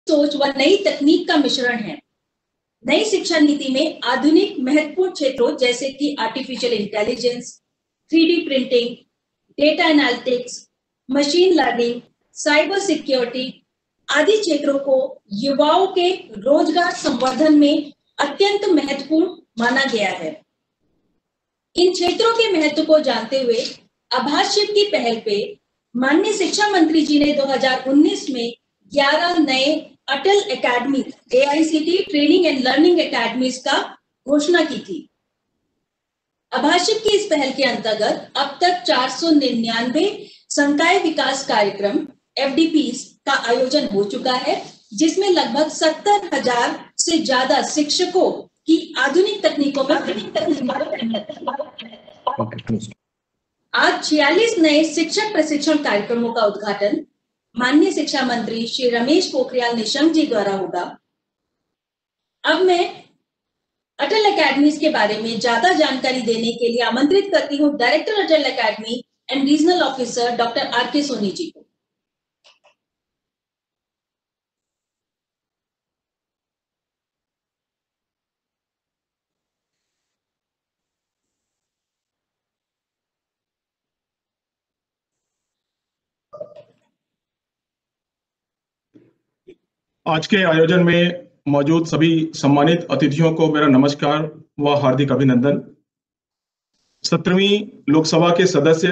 सोच व नई तकनीक का मिश्रण है। नई शिक्षा नीति में आधुनिक महत्वपूर्ण क्षेत्रों जैसे कि artificial intelligence, 3D printing, data analytics, machine learning, cyber security आदि क्षेत्रों को युवाओं के रोजगार संवर्धन में अत्यंत महत्वपूर्ण माना गया है। इन क्षेत्रों के महत्व को जानते हुए आभास शिफ्ट की पहल पे माननीय शिक्षा मंत्री जी ने 2019 में 11 नए Atal academy AICTE training and learning academies का घोषणा की थी। आभास शिफ्ट की इस पहल के अंतर्गत अब तक 499 संकाय विकास कार्यक्रम FDPs का आयोजन हो चुका है, जिसमें लगभग 70,000 से ज्यादा शिक्षकों की आधुनिक तकनीकों में आज 46 नए शिक्षक प्रशिक्षण कार्यक्रमों का उद्घाटन माननीय शिक्षा मंत्री श्री रमेश पोखरियाल निशंक जी द्वारा होगा। अब मैं अटल एकेडमीज के बारे में ज्यादा जानकारी देने के लिए आमंत्रित करती हूँ director Atal academy and regional officer doctor RK Soni ji को। आज के आयोजन में मौजूद सभी सम्मानित अतिथियों को मेरा नमस्कार व हार्दिक अभिनंदन। 17वीं लोकसभा के सदस्य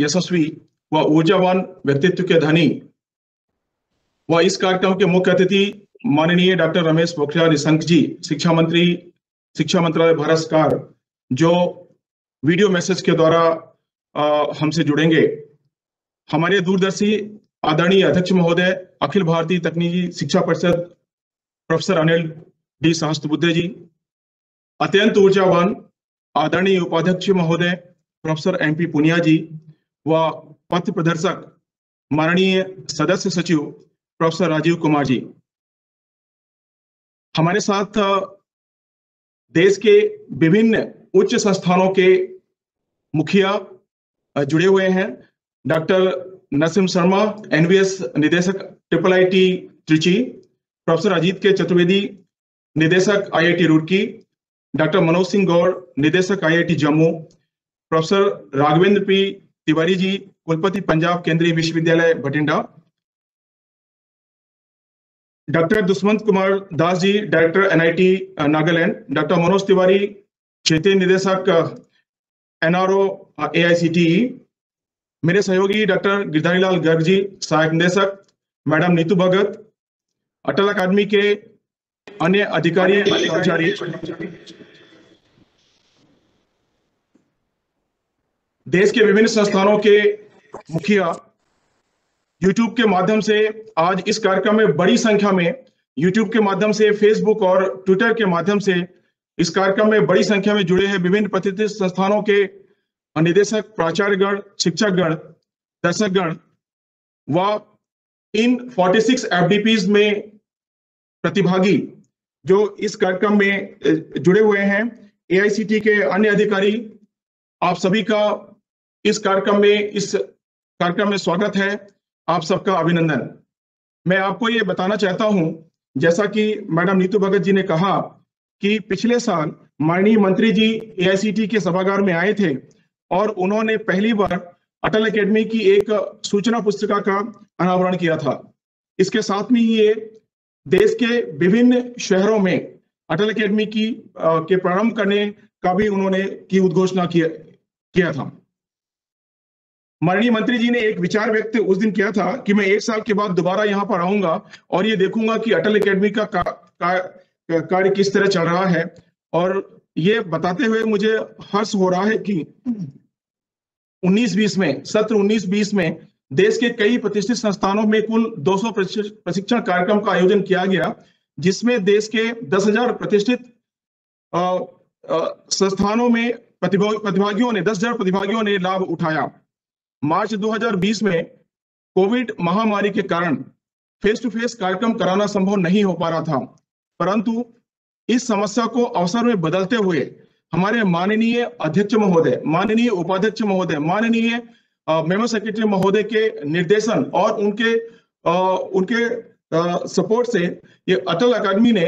यशस्वी व ऊर्जावान व्यक्तित्व के धनी व इस कार्यक्रम के मुख्य अतिथि माननीय डॉक्टर रमेश पोखरियाल निशंक जी, शिक्षा मंत्री, शिक्षा मंत्रालय भारत सरकार, जो वीडियो मैसेज के द्वारा हमसे जुड़ेंगे। हमारे दूरदर्शी आदरणीय अध्यक्ष महोदय अखिल भारतीय तकनीकी शिक्षा परिषद प्रोफेसर अनिल डी सहस्त्रबुद्धे जी, अत्यंत ऊर्जावान आदरणीय उपाध्यक्ष महोदय प्रोफेसर MP पुनिया जी व पथ प्रदर्शक माननीय सदस्य सचिव प्रोफेसर राजीव कुमार जी। हमारे साथ देश के विभिन्न उच्च संस्थानों के मुखिया जुड़े हुए हैं। डॉक्टर नसीम शर्मा NVS निदेशक IIIT Trichy, professor Ajit K Chaturvedi निदेशक IIT रुड़की, डॉक्टर मनोज सिंह गौड़ निदेशक IIT Jammu, professor Raghavendra P Tiwari ji कुलपति पंजाब केंद्रीय विश्वविद्यालय Bathinda, doctor Dushmant Kumar Das ji director NIT Nagaland, doctor Manoj Tiwari क्षेत्रीय निदेशक NRO AICTE, मेरे सहयोगी डॉक्टर गिरधारी लाल गर्ग जी सहायक निदेशक, मैडम नीतू भगत, अटल अकादमी के अन्य अधिकारी कर्मचारी, देश के विभिन्न संस्थानों के मुखिया YouTube के माध्यम से आज इस कार्यक्रम में बड़ी संख्या में YouTube के माध्यम से, Facebook और Twitter के माध्यम से इस कार्यक्रम में बड़ी संख्या में जुड़े हैं विभिन्न प्रतिष्ठित संस्थानों के निदेशक, प्राचार्यगण, शिक्षकगण, दर्शकगण व इन 46 FDPs में प्रतिभागी जो इस कार्यक्रम में जुड़े हुए हैं, AICTE के अन्य अधिकारी, आप सभी का इस कार्यक्रम में स्वागत है। आप सबका अभिनंदन। मैं आपको ये बताना चाहता हूं, जैसा कि मैडम नीतू भगत जी ने कहा कि पिछले साल माननीय मंत्री जी AICTE के सभागार में आए थे और उन्होंने पहली बार अटल एकेडमी की एक सूचना पुस्तिका का अनावरण किया था। इसके साथ में ये देश के विभिन्न शहरों में अटल एकेडमी के प्रारंभ करने का भी उन्होंने उद्घोषणा किया था। माननीय मंत्री जी ने एक विचार व्यक्त उस दिन किया था कि मैं 1 साल के बाद दोबारा यहाँ पर आऊंगा और ये देखूंगा कि अटल एकेडमी का कार्य किस तरह चल रहा है। और ये बताते हुए मुझे हर्ष हो रहा है कि 19-20 में, सत्र 19-20 में देश के कई प्रतिष्ठित संस्थानों में कुल 200 प्रशिक्षण कार्यक्रम का आयोजन किया गया, जिसमें देश के 10,000 प्रतिष्ठित संस्थानों में 10,000 प्रतिभागियों ने लाभ उठाया। मार्च 2020 में कोविड महामारी के कारण फेस टू फेस कार्यक्रम कराना संभव नहीं हो पा रहा था, परंतु इस समस्या को अवसर में बदलते हुए हमारे माननीय अध्यक्ष महोदय, माननीय उपाध्यक्ष महोदय, माननीय मेंबर सेक्रेटरी महोदय के निर्देशन और उनके सपोर्ट से ये अटल अकादमी ने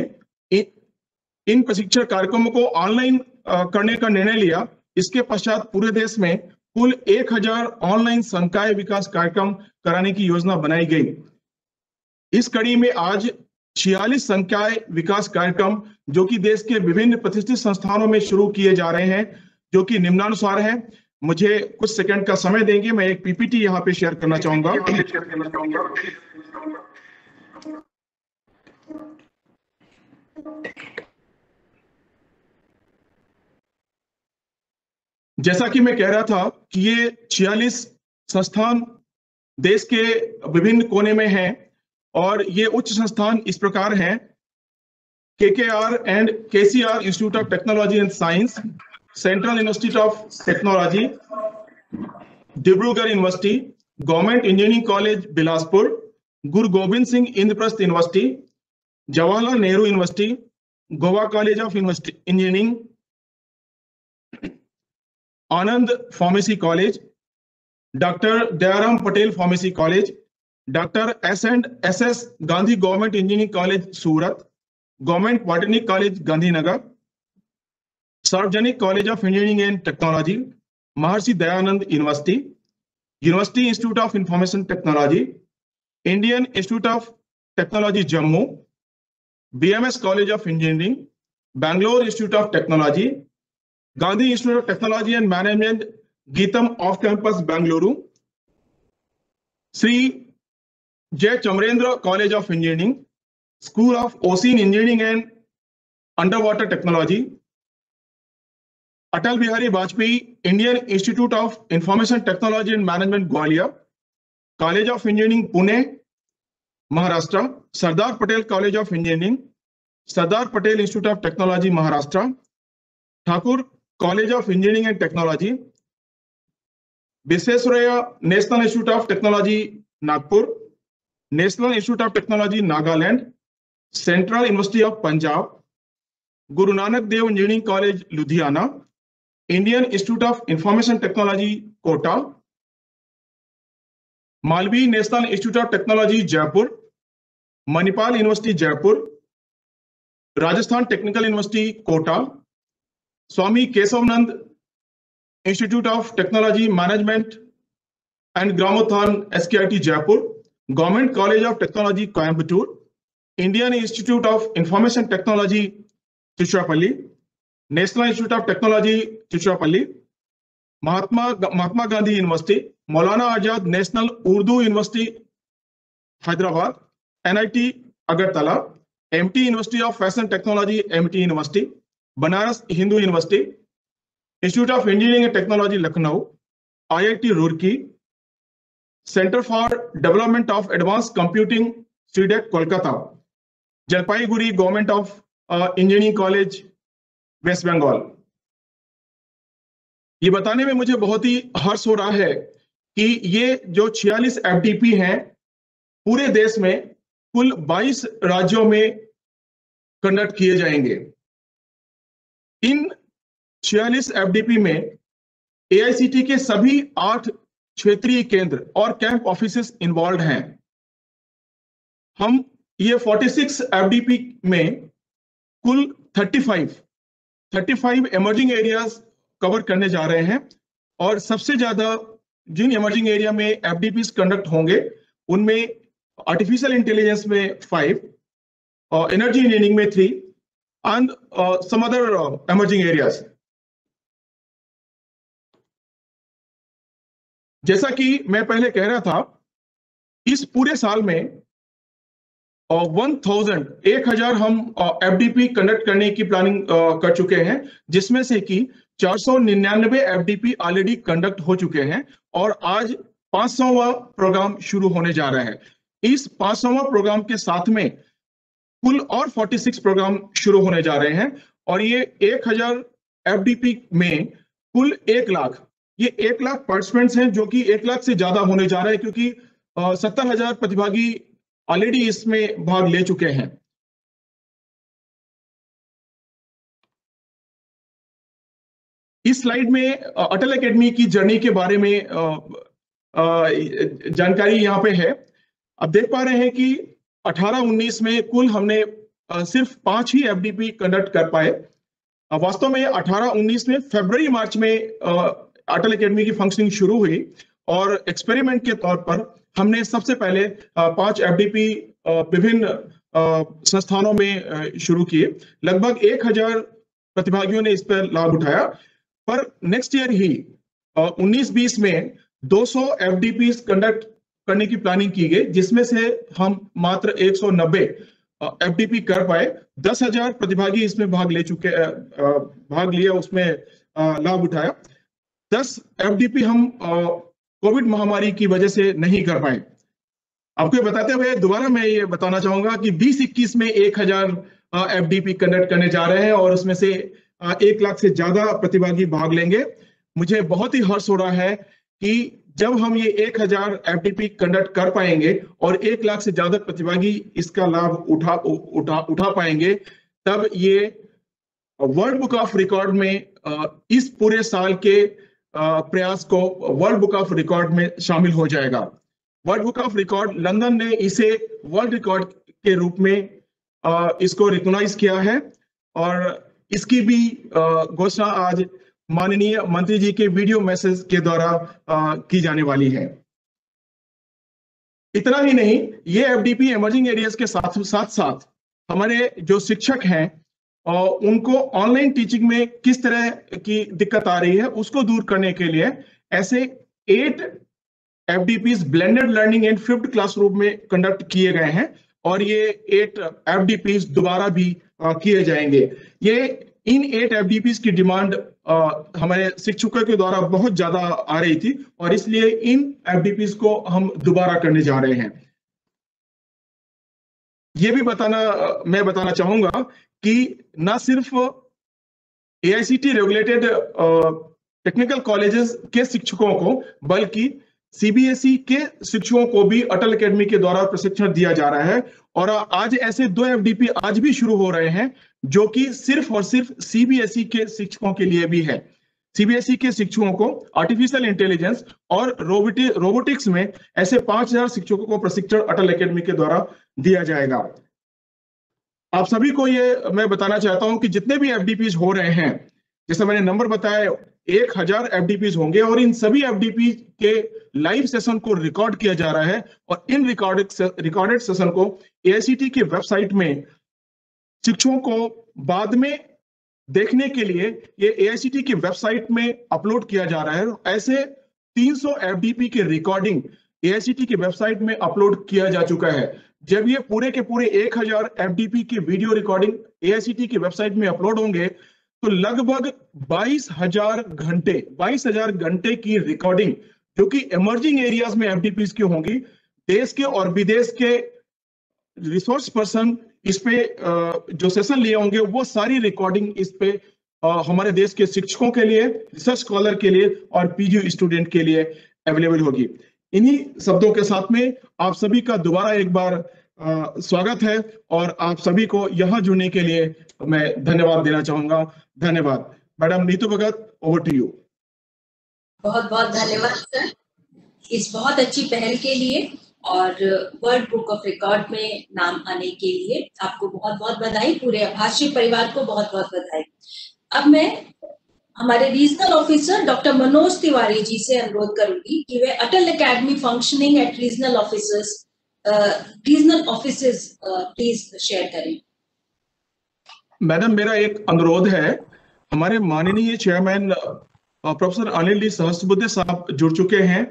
इन प्रशिक्षण कार्यक्रमों को ऑनलाइन करने का निर्णय लिया। इसके पश्चात पूरे देश में कुल 1000 ऑनलाइन संकाय विकास कार्यक्रम कराने की योजना बनाई गई। इस कड़ी में आज 46 संकाय विकास कार्यक्रम जो कि देश के विभिन्न प्रतिष्ठित संस्थानों में शुरू किए जा रहे हैं, जो कि निम्नानुसार है। मुझे कुछ सेकंड का समय देंगे, मैं एक पीपीटी यहाँ पे शेयर करना चाहूंगा। जैसा कि मैं कह रहा था कि ये 46 संस्थान देश के विभिन्न कोने में हैं और ये उच्च संस्थान इस प्रकार हैं: KKR and KCR institute of technology and science, central institute of technology, Dibrugarh university, government engineering college Bilaspur, Guru Gobind Singh Indraprastha university, Jawaharlal Nehru university, Goa college of engineering, Anand pharmacy college, doctor Dayaram Patel pharmacy college, doctor S&SS Gandhi government engineering college Surat, government polytechnic college Gandhinagar, Sarvajanik college of engineering and technology, Maharshi Dayanand university, university institute of information technology, Indian institute of technology Jammu, BMS college of engineering, Bangalore institute of technology, Gandhi institute of technology and management Gitam of campus Bengaluru, Shri Jay Chamarendra college of engineering, school of ocean engineering and under water technology, Atal Bihari Vajpayee Indian institute of information technology and management Gwalior, college of engineering Pune Maharashtra, Sardar Patel college of engineering, Sardar Patel institute of technology Maharashtra, Thakur college of engineering and technology, Visvesvaraya national institute of technology Nagpur, national institute of technology Nagaland, central university of Punjab, Guru Nanak Dev engineering college Ludhiana, Indian institute of information technology Kota, Malvi national institute of technology Jaipur, Manipal university Jaipur, Rajasthan technical university Kota, Swami Keshvanand institute of technology management and Gramothan SKIT Jaipur, government college of technology Coimbatore, Indian institute of information technology Tiruchirappalli, national institute of technology Tiruchirappalli, Mahatma Gandhi university, Maulana Azad national Urdu university Hyderabad, NIT Agartala, MT university of fashion technology MT university, Banaras Hindu university, institute of engineering and technology Lucknow, IIT Roorkee, centre for development of advance computing CDEC Kolkata, Jalpaiguri government of engineering college West Bengal. ये बताने में मुझे बहुत ही हर्ष हो रहा है कि ये जो 46 FDP हैं पूरे देश में कुल 22 राज्यों में कंडक्ट किए जाएंगे। इन 46 FDP में AICT के सभी 8 क्षेत्रीय केंद्र और कैंप ऑफिसेस इन्वॉल्व हैं। हम ये 46 FDP में कुल 35 इमर्जिंग एरियाज कवर करने जा रहे हैं और सबसे ज्यादा जिन इमर्जिंग एरिया में FDPs कंडक्ट होंगे उनमें आर्टिफिशियल इंटेलिजेंस में 5, एनर्जी इंजीनियरिंग में 3 and some other emerging areas. जैसा कि मैं पहले कह रहा था, इस पूरे साल में 1000 हम FDP कंडक्ट करने की प्लानिंग कर चुके हैं, जिसमें से कि 499 FDP ऑलरेडी कंडक्ट हो चुके हैं और आज 500वां प्रोग्राम शुरू होने जा रहा है। इस 500वां प्रोग्राम के साथ में कुल और 46 प्रोग्राम शुरू होने जा रहे हैं और ये 1000 FDP में कुल 1 लाख, ये 1 लाख पार्टिसिपेंट्स हैं, जो कि 1 लाख से ज्यादा होने जा रहा है क्योंकि 70,000 प्रतिभागी ऑलरेडी इसमें भाग ले चुके हैं। इस स्लाइड में अटल एकेडमी की जर्नी के बारे में जानकारी यहाँ पे है। अब देख पा रहे हैं कि 18-19 में कुल हमने सिर्फ 5 ही एफडीपी कंडक्ट कर पाए। वास्तव में 18-19 में फरवरी मार्च में अटल एकेडमी की फंक्शनिंग शुरू हुई और एक्सपेरिमेंट के तौर पर हमने सबसे पहले 5 एफडीपी विभिन्न संस्थानों में शुरू किए। लगभग 1000 प्रतिभागियों ने इस पर लाभ उठाया, पर नेक्स्ट ईयर ही 19-20 में 200 एफडीपी कंडक्ट करने की प्लानिंग की गई, जिसमें से हम मात्र 190 एफडीपी कर पाए। 10,000 प्रतिभागी इसमें भाग लिया, उसमें लाभ उठाया। 10 एफडीपी हम कोविड महामारी की वजह से नहीं कर पाए। आपको बताते हुए दोबारा मैं ये बताना चाहूंगा कि 2021 में 1000 एफडीपी कंडक्ट करने जा रहे हैं और उसमें से 1 लाख से ज्यादा प्रतिभागी भाग लेंगे। मुझे बहुत ही हर्ष हो रहा है कि जब हम ये 1000 एफडीपी कंडक्ट कर पाएंगे और 1 लाख से ज्यादा प्रतिभागी इसका लाभ उठा पाएंगे, तब ये वर्ल्ड बुक ऑफ रिकॉर्ड में इस पूरे साल के प्रयास को वर्ल्ड बुक ऑफ रिकॉर्ड में शामिल हो जाएगा। World book of record London ने इसे वर्ल्ड रिकॉर्ड के रूप में इसको रिकॉग्नाइज किया है और इसकी भी घोषणा आज माननीय मंत्री जी के वीडियो मैसेज के द्वारा की जाने वाली है। इतना ही नहीं, ये एफडीपी इमर्जिंग एरियाज के साथ हमारे जो शिक्षक हैं उनको ऑनलाइन टीचिंग में किस तरह की दिक्कत आ रही है उसको दूर करने के लिए ऐसे 8 एफडीपीज ब्लेंडेड लर्निंग इन 5th क्लासरूम में कंडक्ट किए गए हैं और ये 8 एफडीपीज दोबारा भी किए जाएंगे। इन 8 एफडीपीज की डिमांड हमारे शिक्षकों के द्वारा बहुत ज्यादा आ रही थी और इसलिए इन एफडीपीज को हम दोबारा करने जा रहे हैं। ये भी मैं बताना चाहूंगा कि ना सिर्फ एआईसीटी रेगुलेटेड टेक्निकल कॉलेजेस के शिक्षकों को बल्कि सीबीएसई के शिक्षकों को भी अटल एकेडमी के द्वारा प्रशिक्षण दिया जा रहा है और आज ऐसे 2 एफडीपी आज भी शुरू हो रहे हैं जो कि सिर्फ और सिर्फ सीबीएसई के शिक्षकों के लिए भी है। सीबीएसई के शिक्षकों को आर्टिफिशियल इंटेलिजेंस और रोबोटिक्स में ऐसे 5000 शिक्षकों को प्रशिक्षण अटल एकेडमी के द्वारा दिया जाएगा। आप सभी को ये मैं बताना चाहता हूं कि जितने भी एफडीपीज हो रहे हैं, जैसे मैंने नंबर बताया, 1000 एफडीपीज होंगे और इन सभी एफडीपी के लाइव सेशन को रिकॉर्ड किया जा रहा है और इन रिकॉर्डेड सेशन को एआईसीटी की वेबसाइट में शिक्षकों को बाद में देखने के लिए ये एआईसीटी की वेबसाइट में अपलोड किया जा रहा है। ऐसे 300 एफडीपी की रिकॉर्डिंग एआईसीटी की वेबसाइट में अपलोड किया जा चुका है। जब ये पूरे के पूरे 1000 एफडीपी की वीडियो रिकॉर्डिंग एआईसीटी की वेबसाइट में अपलोड होंगे तो लगभग 22,000 घंटे की रिकॉर्डिंग जो कि इमर्जिंग एरियाज में एफडीपीज की होंगी, देश के और विदेश के रिसोर्स पर्सन इस पे जो सेशन लिए होंगे वो सारी रिकॉर्डिंग इस पे हमारे देश के शिक्षकों के लिए, रिसर्च स्कॉलर के लिए और पीजी स्टूडेंट के लिए अवेलेबल होगी। इन्हीं शब्दों के साथ में आप सभी का दोबारा एक बार स्वागत है और आप सभी को यहाँ जुड़ने के लिए मैं धन्यवाद देना चाहूंगा। धन्यवाद। Madam Neetu Bhagat, over to you. बहुत बहुत धन्यवाद सर इस बहुत अच्छी पहल के लिए और वर्ल्ड बुक ऑफ रिकॉर्ड में नाम आने के लिए आपको बहुत बहुत बधाई। पूरे आभासी परिवार को बहुत बहुत बधाई। अब मैं हमारे regional officer doctor Manoj Tiwari ji से अनुरोध करूंगी कि वे Atal academy functioning at regional offices please share करें। मैडम, मेरा एक अनुरोध है। हमारे माननीय chairman professor Anil D Sahasrabuddhe साहब जुड़ चुके हैं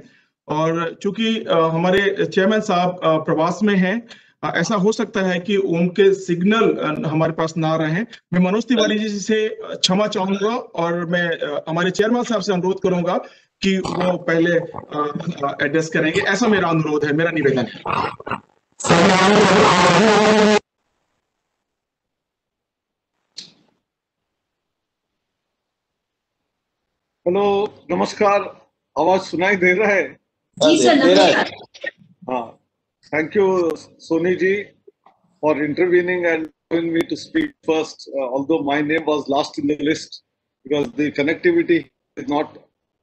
और चूंकि हमारे चेयरमैन साहब प्रवास में हैं, ऐसा हो सकता है कि उनके सिग्नल हमारे पास ना रहे। मैं मनोज तिवारी जी से क्षमा चाहूंगा और मैं हमारे चेयरमैन साहब से अनुरोध करूंगा कि वो पहले एड्रेस करेंगे। ऐसा मेरा अनुरोध है, मेरा निवेदन है। हेलो, नमस्कार। आवाज सुनाई दे रहा है? जी सर, नमस्कार। हाँ, thank you Soni ji for intervening and allowing me to speak first, although my name was last in the list because the connectivity is not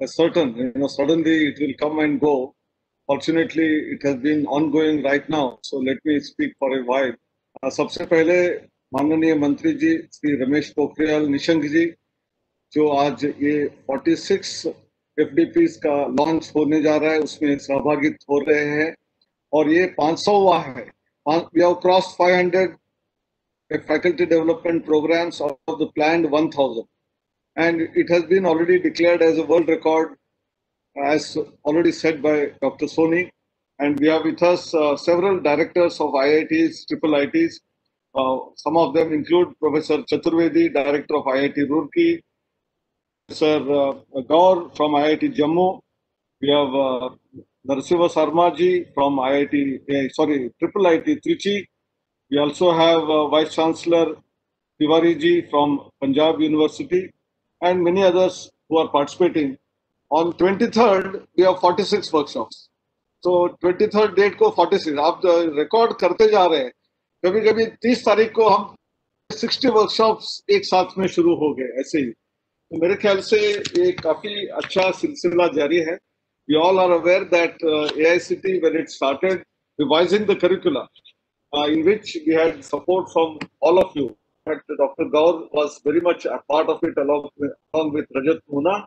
certain. Suddenly it will come and go. Fortunately, it has been ongoing right now. So let me speak for a while. सबसे पहले माननीय मंत्री जी श्री रमेश पोखरियाल निशंक जी, जो आज ये 46 FDPs का launch होने जा रहा है, उसमें सहभागित हो रहे हैं और ये 500वां है. We have crossed 500 faculty development programs out of the planned 1,000, and it has been already declared as a world record, as already said by Dr. Soni. And we have with us several directors of IITs, triple ITs. Some of them include Professor Chaturvedi, Director of IIT Roorkee, Professor Gaur from IIT Jammu. We have Narasimha Sarmaji from triple IT Trichy. We also have Vice Chancellor Tiwari ji from Punjab University, and many others who are participating. On 23rd, we have 46 workshops. So 23rd date को 46. आप record करते जा रहे हैं. कभी कभी 30 तारीख को हम 60 वर्कशॉप्स एक साथ में शुरू हो गए ऐसे ही. तो मेरे ख्याल से ये काफी अच्छा सिलसिला जारी है. We all are aware that AICT, when it started revising the curricula, in which we had support from all of you. In fact, Dr. Gaur was very much a part of it along with Rajat Muna,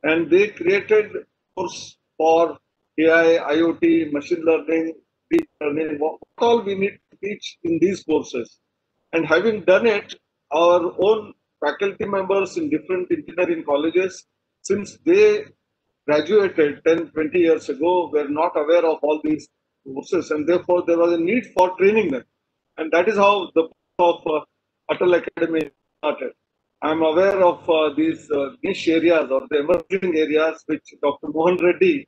and they created course for AI, IoT, machine learning, deep learning, what all we need to teach in these courses. And having done it, our own faculty members in different engineering colleges, since they graduated 10, 20 years ago, were not aware of all these courses, and therefore there was a need for training them. And that is how the of Atal Academy started. I am aware of these niche areas or the emerging areas which Dr. Mohan Reddy,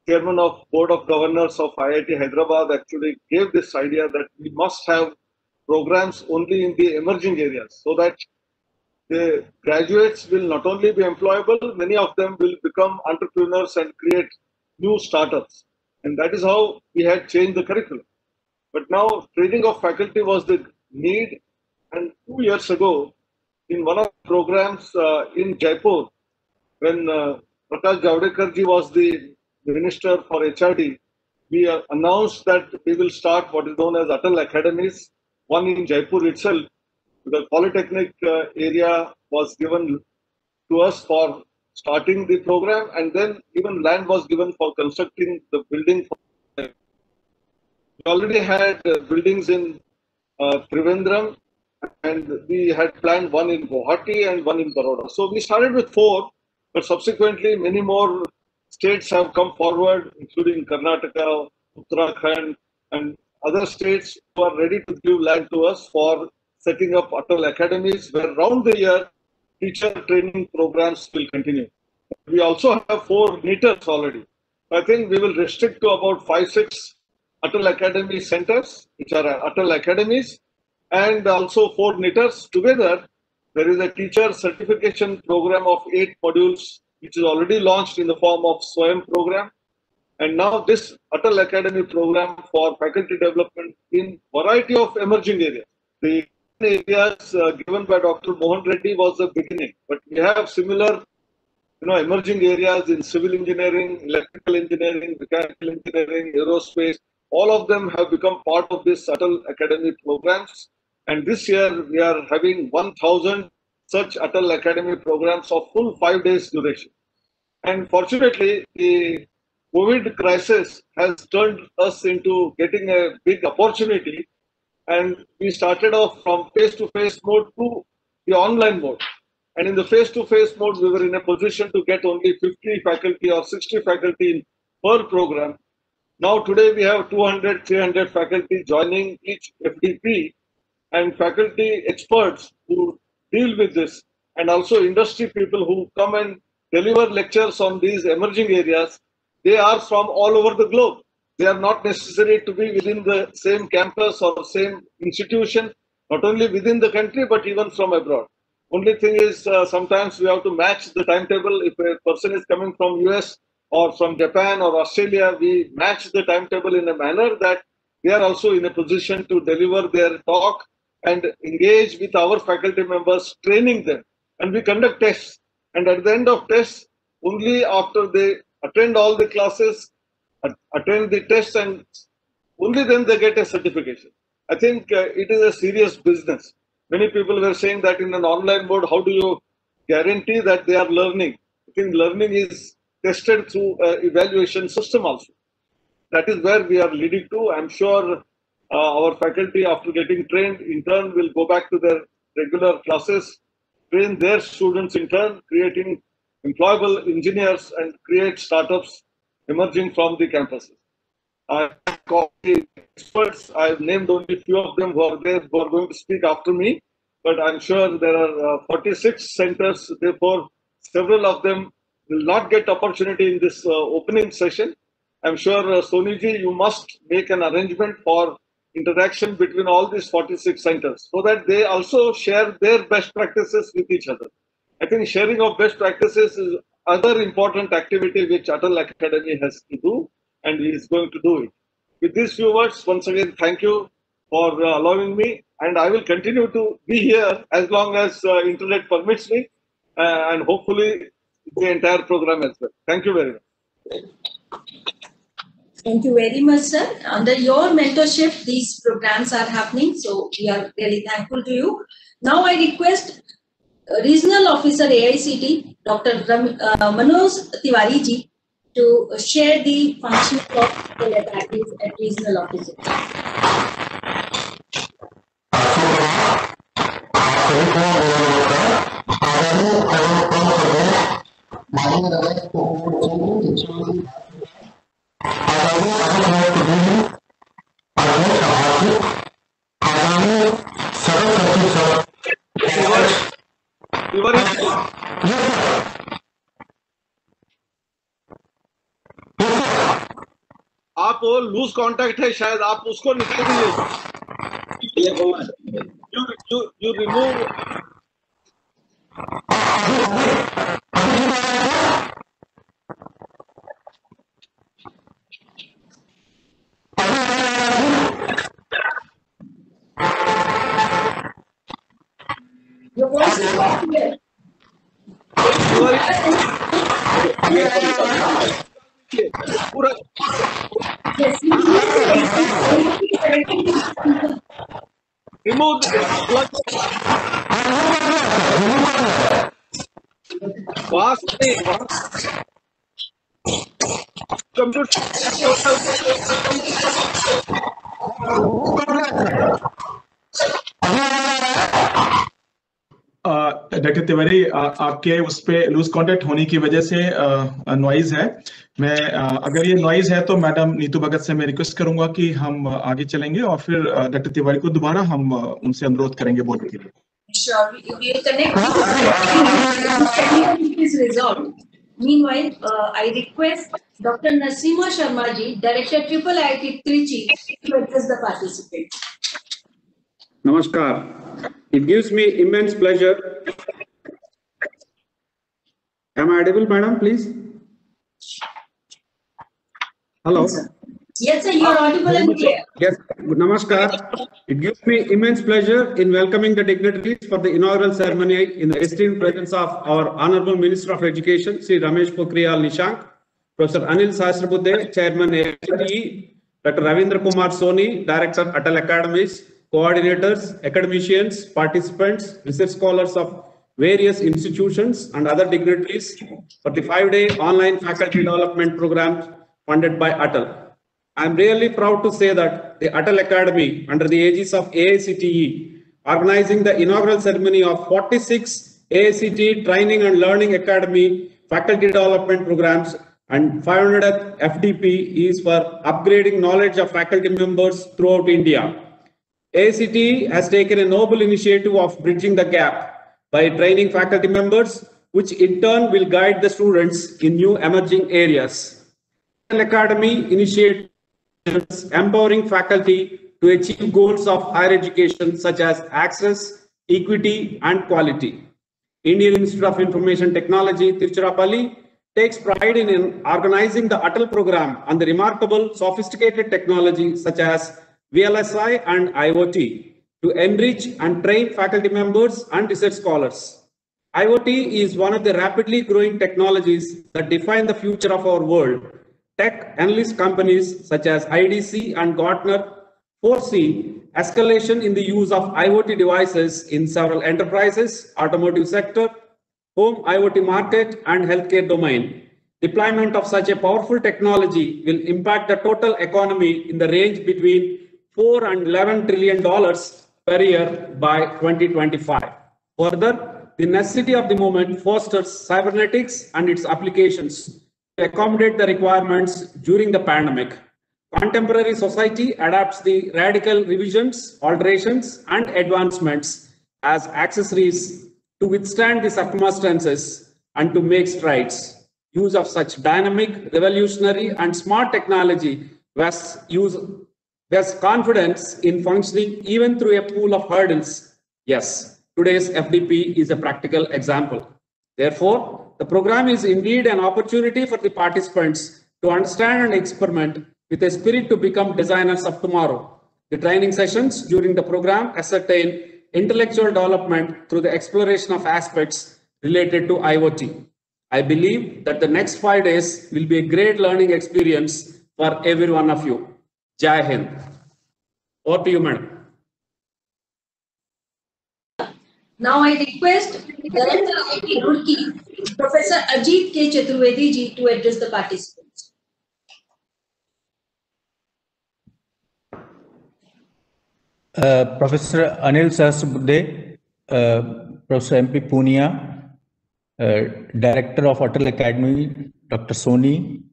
Chairman of Board of Governors of IIT Hyderabad, actually gave this idea that we must have programs only in the emerging areas so that the graduates will not only be employable, many of them will become entrepreneurs and create new startups. And that is how we had changed the curriculum. But now training of faculty was the need. And 2 years ago, in one of the programs in Jaipur, when Prakash Javadekar ji was the Minister for HRD, we announced that we will start what is known as Atal Academies, one in Jaipur itself. The Polytechnic area was given to us for starting the program, and then even land was given for constructing the building. We already had buildings in Trivandrum, and we had planned one in Guwahati and one in Baroda. So we started with 4, but subsequently many more states have come forward, including Karnataka, Uttarakhand, and other states who are ready to give land to us for setting up Atal Academies, where round the year teacher training programs will continue. We also have 4 NEETers already. I think we will restrict to about 5-6 Atal Academy centers, which are Atal Academies, and also 4 NEETers. Together, there is a teacher certification program of 8 modules, which is already launched in the form of SWAYAM program. And now this Atal Academy program for faculty development in variety of emerging areas. The areas given by Dr. Mohan Reddy was the beginning, but we have similar, emerging areas in civil engineering, electrical engineering, mechanical engineering, aerospace. All of them have become part of this Atal Academy programs. And this year we are having 1,000 such Atal Academy programs of full 5 days duration. And fortunately, the COVID crisis has turned us into getting a big opportunity. And we started off from face-to-face mode to the online mode. And in the face-to-face mode, we were in a position to get only 50 faculty or 60 faculty per program. Now today we have 200, 300 faculty joining each FDP, and faculty experts who deal with this, and also industry people who come and deliver lectures on these emerging areas. They are from all over the globe. They are not necessary to be within the same campus or same institution, not only within the country, but even from abroad. Only thing is sometimes we have to match the timetable. If a person is coming from US or from Japan or Australia, we match the timetable in a manner that they are also in a position to deliver their talk and engage with our faculty members, training them. And we conduct tests. And at the end of tests, only after they attend all the classes, attend the tests, and only then they get a certification. I think it is a serious business. Many people were saying that in an online mode, how do you guarantee that they are learning? I think learning is tested through evaluation system also. That is where we are leading to. I'm sure our faculty, after getting trained, in turn will go back to their regular classes, train their students in turn, creating employable engineers and create startups emerging from the campuses. I call the experts. I've named only a few of them who are there, who are going to speak after me, but I'm sure there are 46 centers. Therefore, several of them will not get opportunity in this opening session. I'm sure, Soniji, you must make an arrangement for interaction between all these 46 centers so that they also share their best practices with each other. I think sharing of best practices is other important activity which Atal Academy has to do, and he is going to do it. With these few words, once again, thank you for allowing me, and I will continue to be here as long as internet permits me, and hopefully the entire program as well. Thank you very much. Thank you very much, sir. Under your mentorship, these programs are happening, so we are really thankful to you. Now I request Regional Officer AICT, Dr. Manoj Tiwari ji, to share the functions of the laboratories at Regional Officer. आप वो loose contact है शायद आप उसको निकल दीजिए you remove Your voice is not clear. Yes, remove doctor Tiwari, आपके उस पे लूज कांटेक्ट होने की वजह से नॉइज है। मैं अगर ये नॉइज है तो मैडम नीतू भगत से मैं रिक्वेस्ट करूंगा कि हम आगे चलेंगे और फिर डॉक्टर तिवारी को दोबारा हम उनसे अनुरोध करेंगे बोलने के लिए। Sure, we will connect. Is resolved. Meanwhile, I request Dr. Nasima Sharma ji, Director Triple IIT Trichy, to address the participants. Namaskar. It gives me immense pleasure. Am I audible, madam, please? Hello. Yes, sir, you are audible and clear. Yes, namaskar. It gives me immense pleasure in welcoming the dignitaries for the inaugural ceremony in the esteemed presence of our Honorable Minister of Education, Sri Ramesh Pokhriyal Nishank, Professor Anil Sahasrabudhe, Chairman AICTE, Dr. Ravindra Kumar Soni, Director Atal Academies, coordinators, academicians, participants, research scholars of various institutions and other dignitaries for the 5-day online faculty development program funded by Atal. I am really proud to say that the Atal Academy, under the aegis of AICTE, organizing the inaugural ceremony of 46 AICTE Training and Learning Academy faculty development programs and 500th FDP is for upgrading knowledge of faculty members throughout India. AICTE has taken a noble initiative of bridging the gap by training faculty members, which in turn will guide the students in new emerging areas. Atal Academy initiates empowering faculty to achieve goals of higher education such as access, equity, and quality. Indian Institute of Information Technology, Tiruchirappalli, takes pride in organizing the Atal program on the remarkable sophisticated technology such as VLSI and IoT to enrich and train faculty members and research scholars. IoT is one of the rapidly growing technologies that define the future of our world. Tech analyst companies such as IDC and Gartner foresee escalation in the use of IoT devices in several enterprises, automotive sector, home IoT market, and healthcare domain. Deployment of such a powerful technology will impact the total economy in the range between $4 and $11 trillion per year by 2025. Further, the necessity of the moment fosters cybernetics and its applications to accommodate the requirements during the pandemic. Contemporary society adapts the radical revisions, alterations, and advancements as accessories to withstand the circumstances and to make strides. Use of such dynamic, revolutionary, and smart technology vests confidence in functioning even through a pool of hurdles. Yes, today's FDP is a practical example. Therefore, the program is indeed an opportunity for the participants to understand and experiment with a spirit to become designers of tomorrow. The training sessions during the program ascertain intellectual development through the exploration of aspects related to IoT. I believe that the next 5 days will be a great learning experience for every one of you. Jai Hind. Over to you, madam. Now I request Director IIT Roorkee, Professor Ajit K. Chaturvedi ji, to address the participants. Professor Anil Sahasrabudhe, Professor M.P. Punia, Director of Atal Academy, Dr. Soni,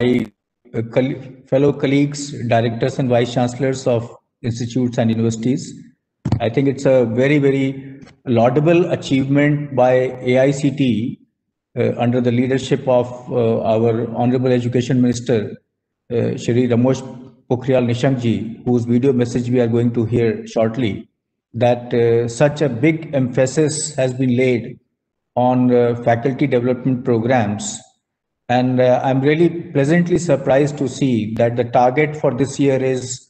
my fellow colleagues, directors and vice chancellors of institutes and universities. I think it's a very, very laudable achievement by AICTE under the leadership of our Honorable Education Minister, Shri Ramesh Pokhriyal Nishank ji, whose video message we are going to hear shortly, that such a big emphasis has been laid on faculty development programs. And I'm really pleasantly surprised to see that the target for this year is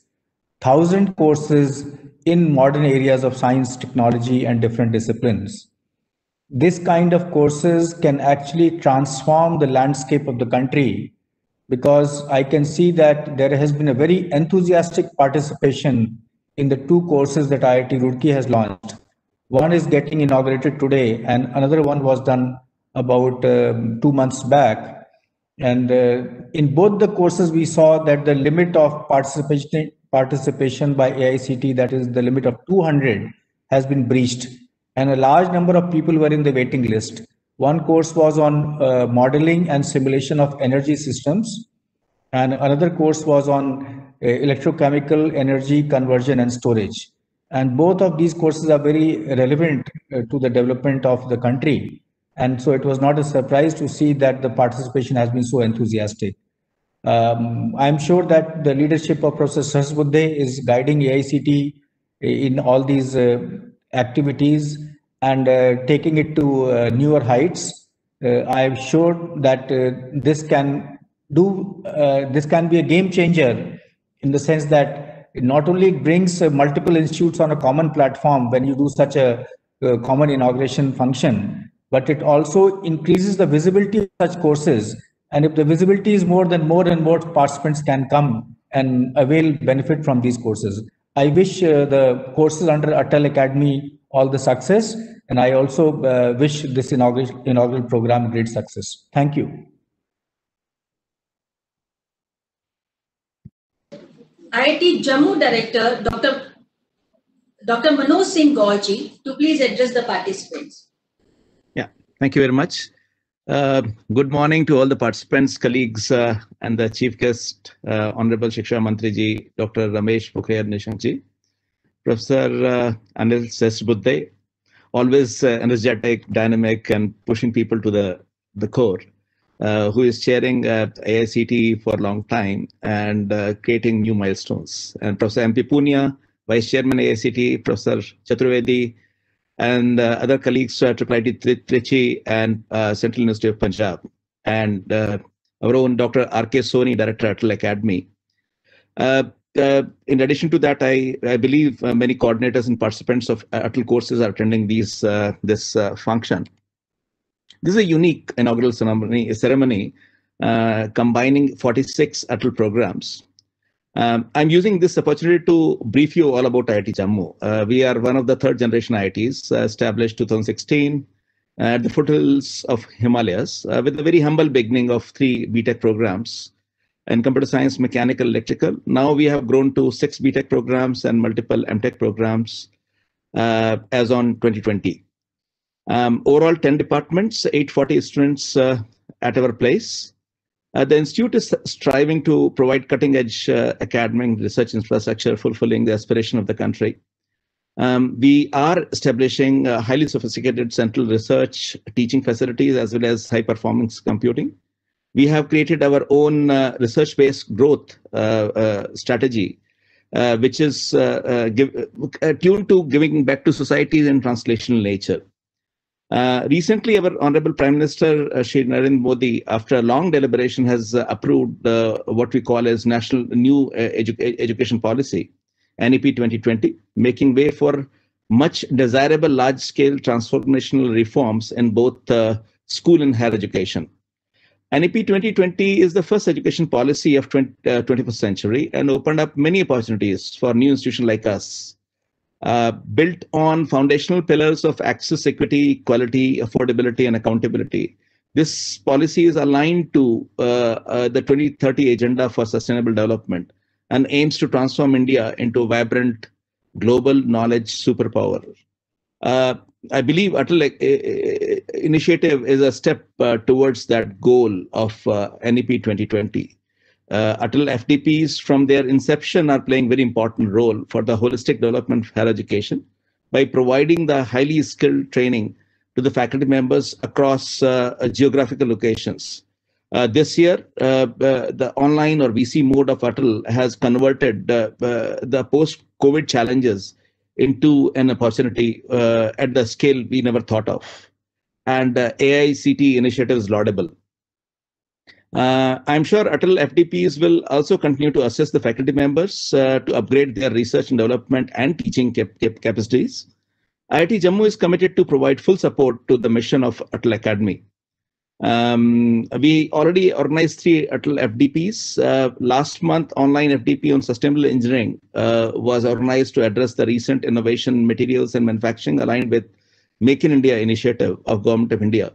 1,000 courses in modern areas of science, technology, and different disciplines. This kind of courses can actually transform the landscape of the country, because I can see that there has been a very enthusiastic participation in the 2 courses that IIT Roorkee has launched. One is getting inaugurated today, and another one was done about 2 months back. And in both the courses, we saw that the limit of participation by AICTE, that is the limit of 200, has been breached. And a large number of people were in the waiting list. One course was on modeling and simulation of energy systems. And another course was on electrochemical energy conversion and storage. And both of these courses are very relevant to the development of the country. And so it was not a surprise to see that the participation has been so enthusiastic. I'm sure that the leadership of Professor Sahasrabudhe is guiding AICTE in all these activities and taking it to newer heights. I'm sure that this can be a game changer, in the sense that it not only brings multiple institutes on a common platform when you do such a common inauguration function, but it also increases the visibility of such courses. And if the visibility is more, then more and more participants can come and avail benefit from these courses. I wish the courses under Atal Academy all the success, and I also wish this inaugural program great success. Thank you. IIT Jammu Director, Dr. Manoj Singh Gaulji, to please address the participants. Yeah, thank you very much. Good morning to all the participants, colleagues, and the chief guest, Honorable Shiksha Mantri ji, Dr. Ramesh Pokhriyal Nishank ji, Professor Anil Sahasrabudhe, always energetic, dynamic, and pushing people to the core, who is chairing AICTE for a long time and creating new milestones. And Professor M.P. Punia, Vice Chairman AICTE, Professor Chaturvedi, and other colleagues, IIT Trichy and Central University of Punjab, and our own Dr. R.K. Soni, Director at Atal Academy. In addition to that, I believe many coordinators and participants of Atal courses are attending this function. This is a unique inaugural ceremony combining 46 Atal programs. I'm using this opportunity to brief you all about IIT Jammu. We are one of the third generation IITs established 2016 at the foothills of Himalayas with a very humble beginning of 3 BTech programs and computer science, mechanical, electrical. Now we have grown to 6 BTech programs and multiple MTech programs as on 2020. Overall 10 departments, 840 students at our place. The institute is striving to provide cutting-edge academic research infrastructure, fulfilling the aspiration of the country. We are establishing highly sophisticated central research teaching facilities as well as high-performance computing. We have created our own research-based growth strategy, which is tuned to giving back to society in translational nature. Recently, our Honorable Prime Minister Shri Narendra Modi, after a long deliberation, has approved what we call as National New Education Policy, NEP 2020, making way for much desirable large-scale transformational reforms in both school and higher education. NEP 2020 is the first education policy of 21st century and opened up many opportunities for new institutions like us. Built on foundational pillars of access, equity, quality, affordability, and accountability. This policy is aligned to the 2030 Agenda for Sustainable Development and aims to transform India into a vibrant global knowledge superpower. I believe Atal initiative is a step towards that goal of NEP 2020. Atal FDPs from their inception are playing very important role for the holistic development of higher education by providing the highly skilled training to the faculty members across geographical locations. This year, the online or VC mode of Atal has converted the post-COVID challenges into an opportunity at the scale we never thought of. And AICT initiative is laudable. I'm sure Atal FDPs will also continue to assist the faculty members to upgrade their research and development and teaching capacities. IIT Jammu is committed to provide full support to the mission of Atal Academy. We already organized 3 Atal FDPs. Last month, online FDP on sustainable engineering was organized to address the recent innovation, materials and manufacturing aligned with Make in India initiative of Government of India.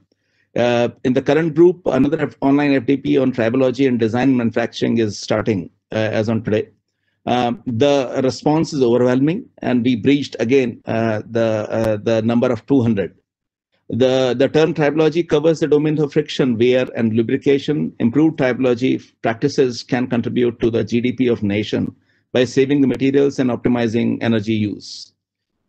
In the current group, another online FDP on tribology and design manufacturing is starting as on today. The response is overwhelming, and we breached again the number of 200. The term tribology covers the domain of friction, wear, and lubrication. Improved tribology practices can contribute to the GDP of nation by saving the materials and optimizing energy use.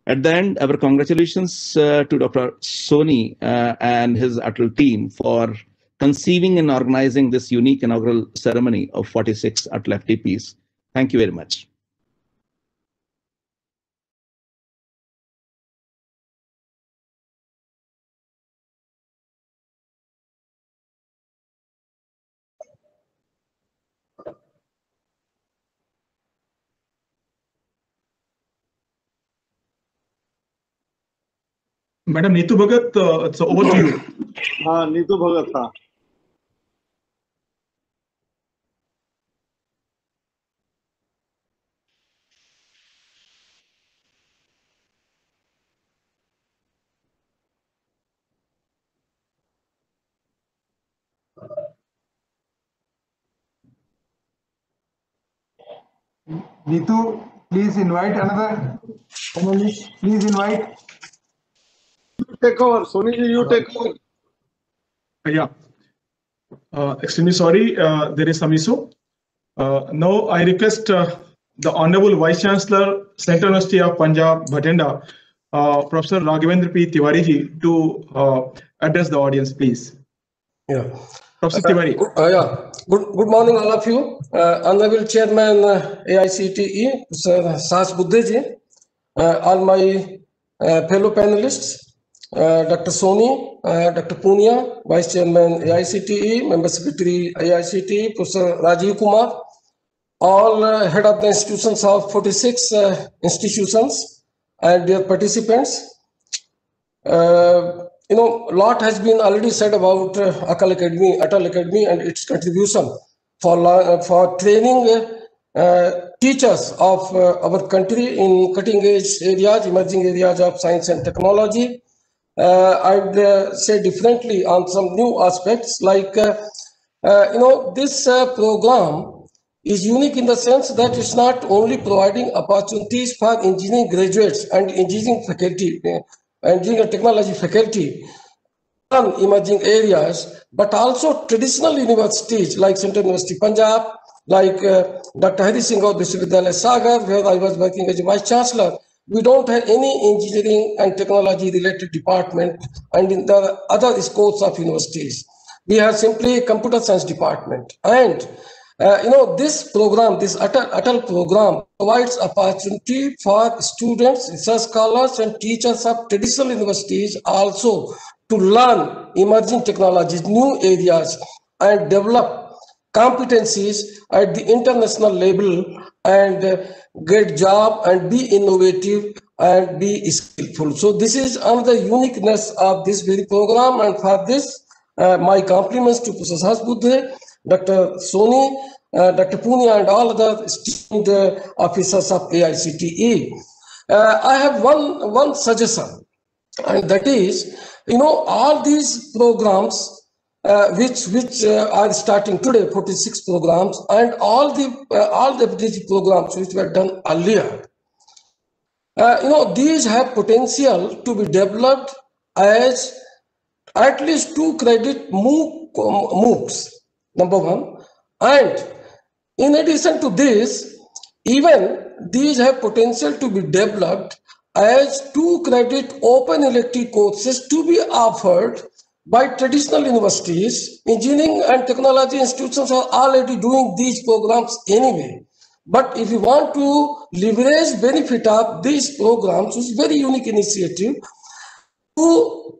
At the end, our congratulations to Dr. Soni and his Atal team for conceiving and organizing this unique inaugural ceremony of 46 Atal FDPs. Thank you very much. Madam Neetu Bhagat, it's over to you. Neetu Bhagat. Neetu, please invite another panelist. Please invite. Take over, Soni ji, you take over. Yeah. Extremely sorry, there is some issue. Now I request the Honorable Vice Chancellor, Central University of Punjab, Bhatinda, Professor Raghavendra P. Tiwari ji, to address the audience, please. Yeah. Professor Tiwari. Good morning, all of you. Honorable Chairman AICTE, Sir Sas Buddhe ji, all my fellow panelists, Dr. Soni, Dr. Punia, Vice Chairman AICTE, Member Secretary AICTE, Professor Rajiv Kumar, all head of the institutions of 46 institutions and their participants. A lot has been already said about Atal Academy and its contribution for training teachers of our country in cutting edge areas, emerging areas of science and technology. I'd say differently on some new aspects like, this program is unique in the sense that it's not only providing opportunities for engineering graduates and engineering faculty, engineering and technology faculty on emerging areas, but also traditional universities like Central University Punjab, like Dr. Hari Singh Gaur Vishwavidyalaya Sagar, where I was working as a Vice Chancellor. We don't have any engineering and technology related department, and in the other schools of universities, we have simply a computer science department. And this program, this Atal program, provides opportunity for students, research scholars, and teachers of traditional universities also to learn emerging technologies, new areas, and develop competencies at the international level and get job and be innovative and be skillful. So this is another uniqueness of this very program, and for this, my compliments to Professor Sahasbuddhe, Dr. Soni, Dr. Punia, and all other esteemed officers of AICTE. I have one suggestion, and that is, all these programs which are starting today, 46 programs, and all the FDG programs which were done earlier, these have potential to be developed as at least 2 credit MOOCs, number one. And in addition to this, even these have potential to be developed as 2 credit open elective courses to be offered by traditional universities. Engineering and technology institutions are already doing these programs anyway. But if you want to leverage benefit of these programs, which is a very unique initiative, to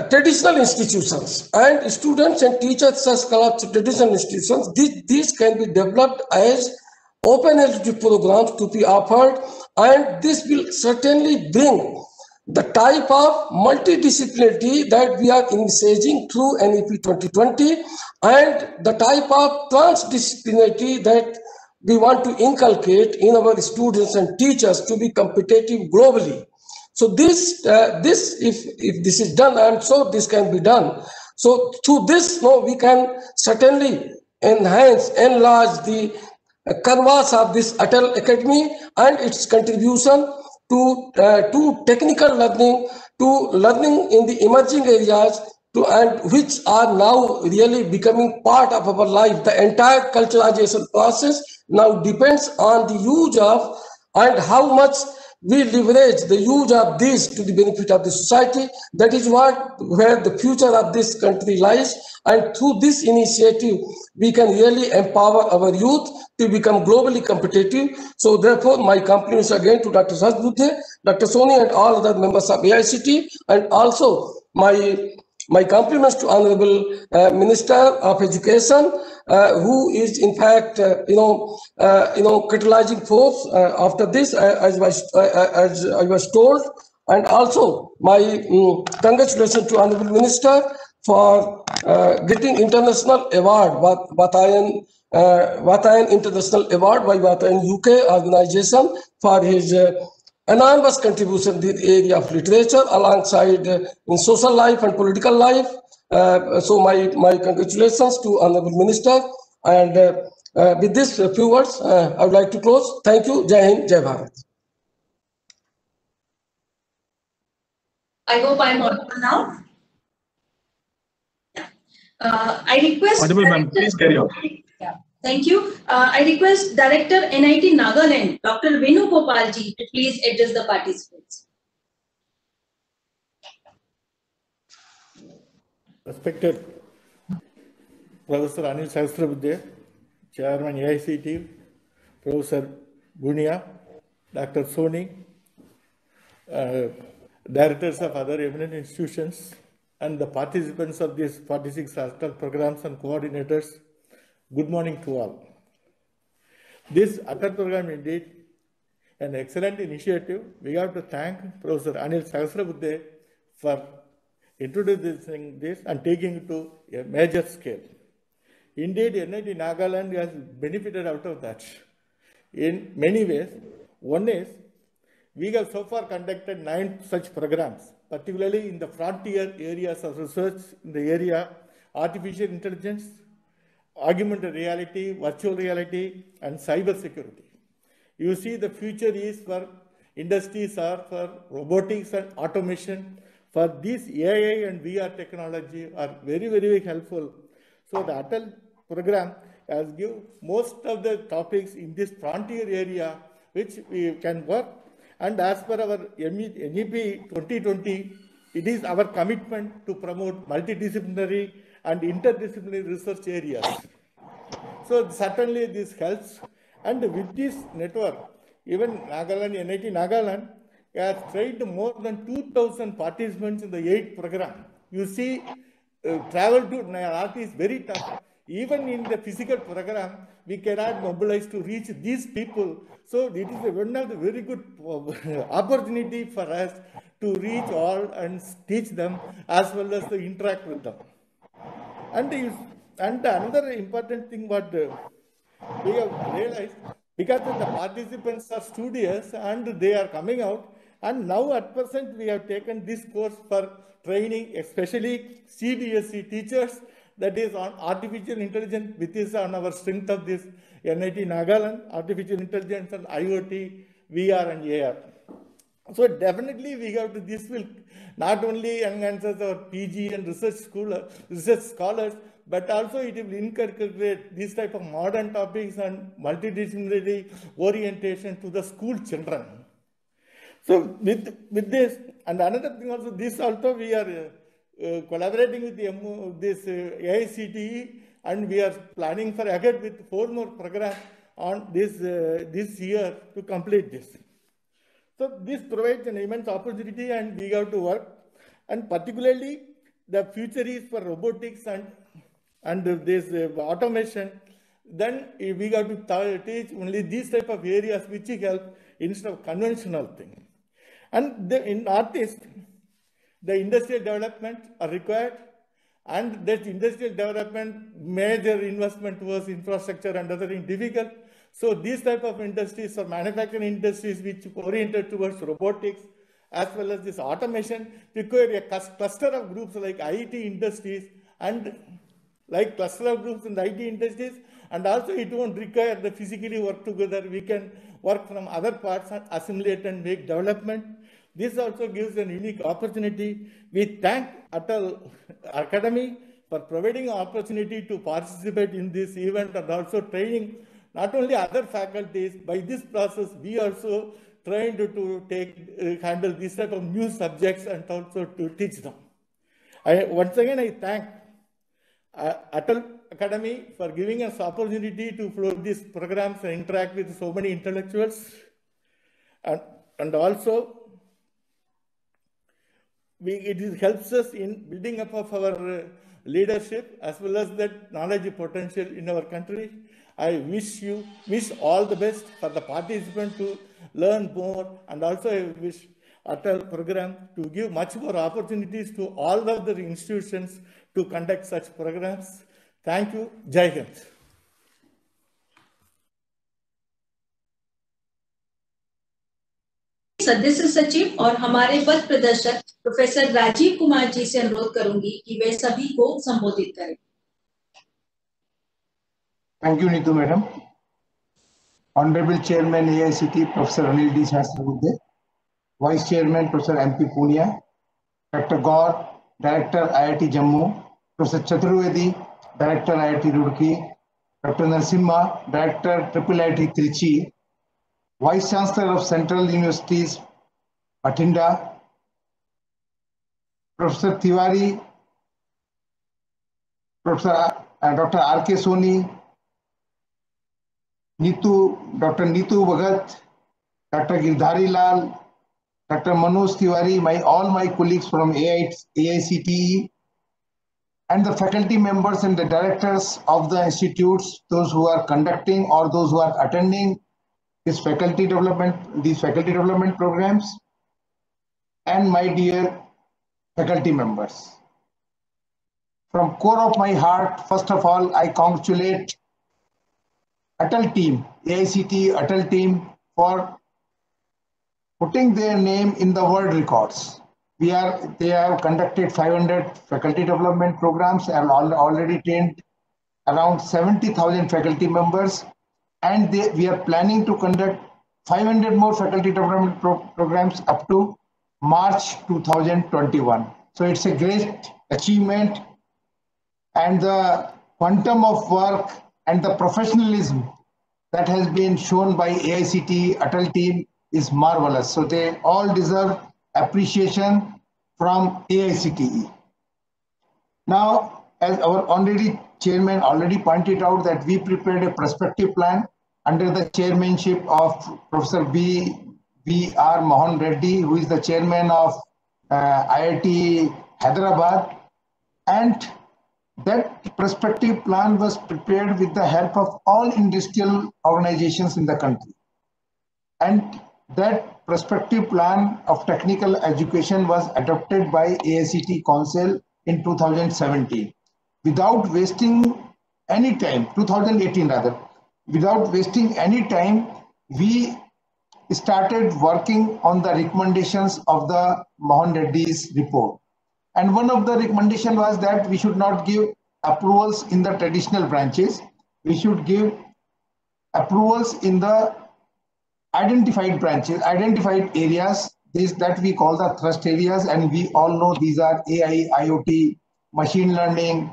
traditional institutions and students and teachers as traditional institutions, these can be developed as open elective programs to be offered, and this will certainly bring the type of multidisciplinarity that we are envisaging through NEP 2020 and the type of transdisciplinarity that we want to inculcate in our students and teachers to be competitive globally. So this if this is done, I'm sure this can be done. So through this, we can certainly enlarge the canvas of this Atal Academy and its contribution to technical learning, to learning in the emerging areas, and which are now really becoming part of our life. The entire culturalization process now depends on the use of and how much we leverage the use of this to the benefit of the society. That is where the future of this country lies. And through this initiative, we can really empower our youth to become globally competitive. So therefore, my compliments again to Dr. Sahasbuddhe, Dr. Soni, and all other members of AICTE, and also my compliments to Honorable Minister of Education, who is in fact, catalyzing force after this, as I was told, and also my congratulations to Honorable Minister for getting international award, Vatayan International Award by Vatayan UK organization for his enormous contribution in the area of literature alongside in social life and political life. So my congratulations to Honorable Minister, and with this few words, I would like to close. Thank you. Jai Hind, Jai Bharat. I hope I'm audible now. I request. Audible, ma'am. Please carry on. Yeah. Thank you. I request Director NIT Nagaland, Dr. Venu Gopalji, to please address the participants. Respected Professor Anil Sahasrabudhe, Chairman AICTE, Professor Punia, Dr. Soni, directors of other eminent institutions, and the participants of these 46 Atal programs and coordinators, good morning to all. This Atal program indeed an excellent initiative. We have to thank Professor Anil Sahasrabudhe for introducing this and taking it to a major scale. Indeed, NIT Nagaland has benefited out of that in many ways. One is, we have so far conducted 9 such programs, particularly in the frontier areas of research in the area artificial intelligence, augmented reality, virtual reality, and cyber security. You see, the future is for industries are for robotics and automation. For these AI and VR technology are very, very helpful. So the Atal program has given most of the topics in this frontier area which we can work. And as per our NEP 2020, it is our commitment to promote multidisciplinary and interdisciplinary research areas. So certainly this helps. And with this network, even Nagaland, NIT Nagaland has trained more than 2,000 participants in the 8th program. You see, travel to North is very tough. Even in the physical program, we cannot mobilize to reach these people. So it is one of the very good opportunity for us to reach all and teach them as well as to interact with them. And another important thing what we have realized, because the participants are studious and they are coming out, and now at present we have taken this course for training, especially CBSE teachers, that is on artificial intelligence, which is on our strength of this NIT Nagaland, artificial intelligence and IoT, VR and AR. So definitely we have to, this will not only enhance our PG and research scholars, but also it will incorporate these type of modern topics and multidisciplinary orientation to the school children. So with this, and another thing also, this also we are collaborating with this AICTE, and we are planning for ahead with 4 more programs on this year to complete this. So this provides an immense opportunity, and we have to work. And particularly, the future is for robotics and this automation. Then we have to teach only these type of areas which help instead of conventional thing. And in Northeast, the industrial development are required, and that industrial development, major investment towards infrastructure and other things difficult. So these type of industries or manufacturing industries which oriented towards robotics as well as this automation require a cluster of groups like IT industries and like cluster of groups in the IT industries, and also it won't require the physically work together. We can work from other parts and assimilate and make development. This also gives an unique opportunity. We thank Atal Academy for providing an opportunity to participate in this event and also training not only other faculties. By this process, we also trained to handle these type of new subjects and also to teach them. Once again, I thank Atal Academy for giving us opportunity to float these programs and interact with so many intellectuals. And also, it helps us in building up of our leadership as well as that knowledge potential in our country. I wish all the best for the participant to learn more, and also I wish Atal program to give much more opportunities to all the other institutions to conduct such programs. Thank you. Jai Hind. सदस्य सचिव और हमारे पद प्रदर्शक professor Rajiv Kumar ji से अनुरोध करूंगी कि वे सभी को संबोधित करें। Thank you, Neetu madam. Honorable Chairman AICTE Professor Anil D. Sahasrabudhe, Vice Chairman Professor MP Punia, Dr. Gaur, Director IIT Jammu, Professor Chaturvedi, Director IIT Roorkee, Dr. Narasimha, Director IIIT Trichy, Vice Chancellor of Central Universities, Bathinda, Professor Tiwari, Professor Dr. R.K. Soni, Dr. Neetu Bhagat, Dr. Girdhari Lal, Dr. Manoj Tiwari, all my colleagues from AICTE, and the faculty members and the directors of the institutes, those who are conducting or those who are attending these faculty development programs, and my dear faculty members. From core of my heart, first of all, I congratulate Atal team, AICTE Atal team, for putting their name in the world records. They have conducted 500 faculty development programs and already trained around 70,000 faculty members, and we are planning to conduct 500 more faculty development programs up to March 2021. So it's a great achievement, and the quantum of work and the professionalism that has been shown by AICTE Atal team is marvelous. So they all deserve appreciation from AICTE. Now, as our honorary chairman already pointed out, that we prepared a prospective plan under the chairmanship of Professor B.R. Mohan Reddy, who is the chairman of IIT Hyderabad, and that prospective plan was prepared with the help of all industrial organizations in the country. And that prospective plan of technical education was adopted by AICTE Council in 2017. Without wasting any time, 2018 rather, without wasting any time, we started working on the recommendations of the Mohan Reddy's report. And one of the recommendations was that we should not give approvals in the traditional branches. We should give approvals in the identified branches, identified areas, these that we call the thrust areas, and we all know these are AI, IoT, machine learning,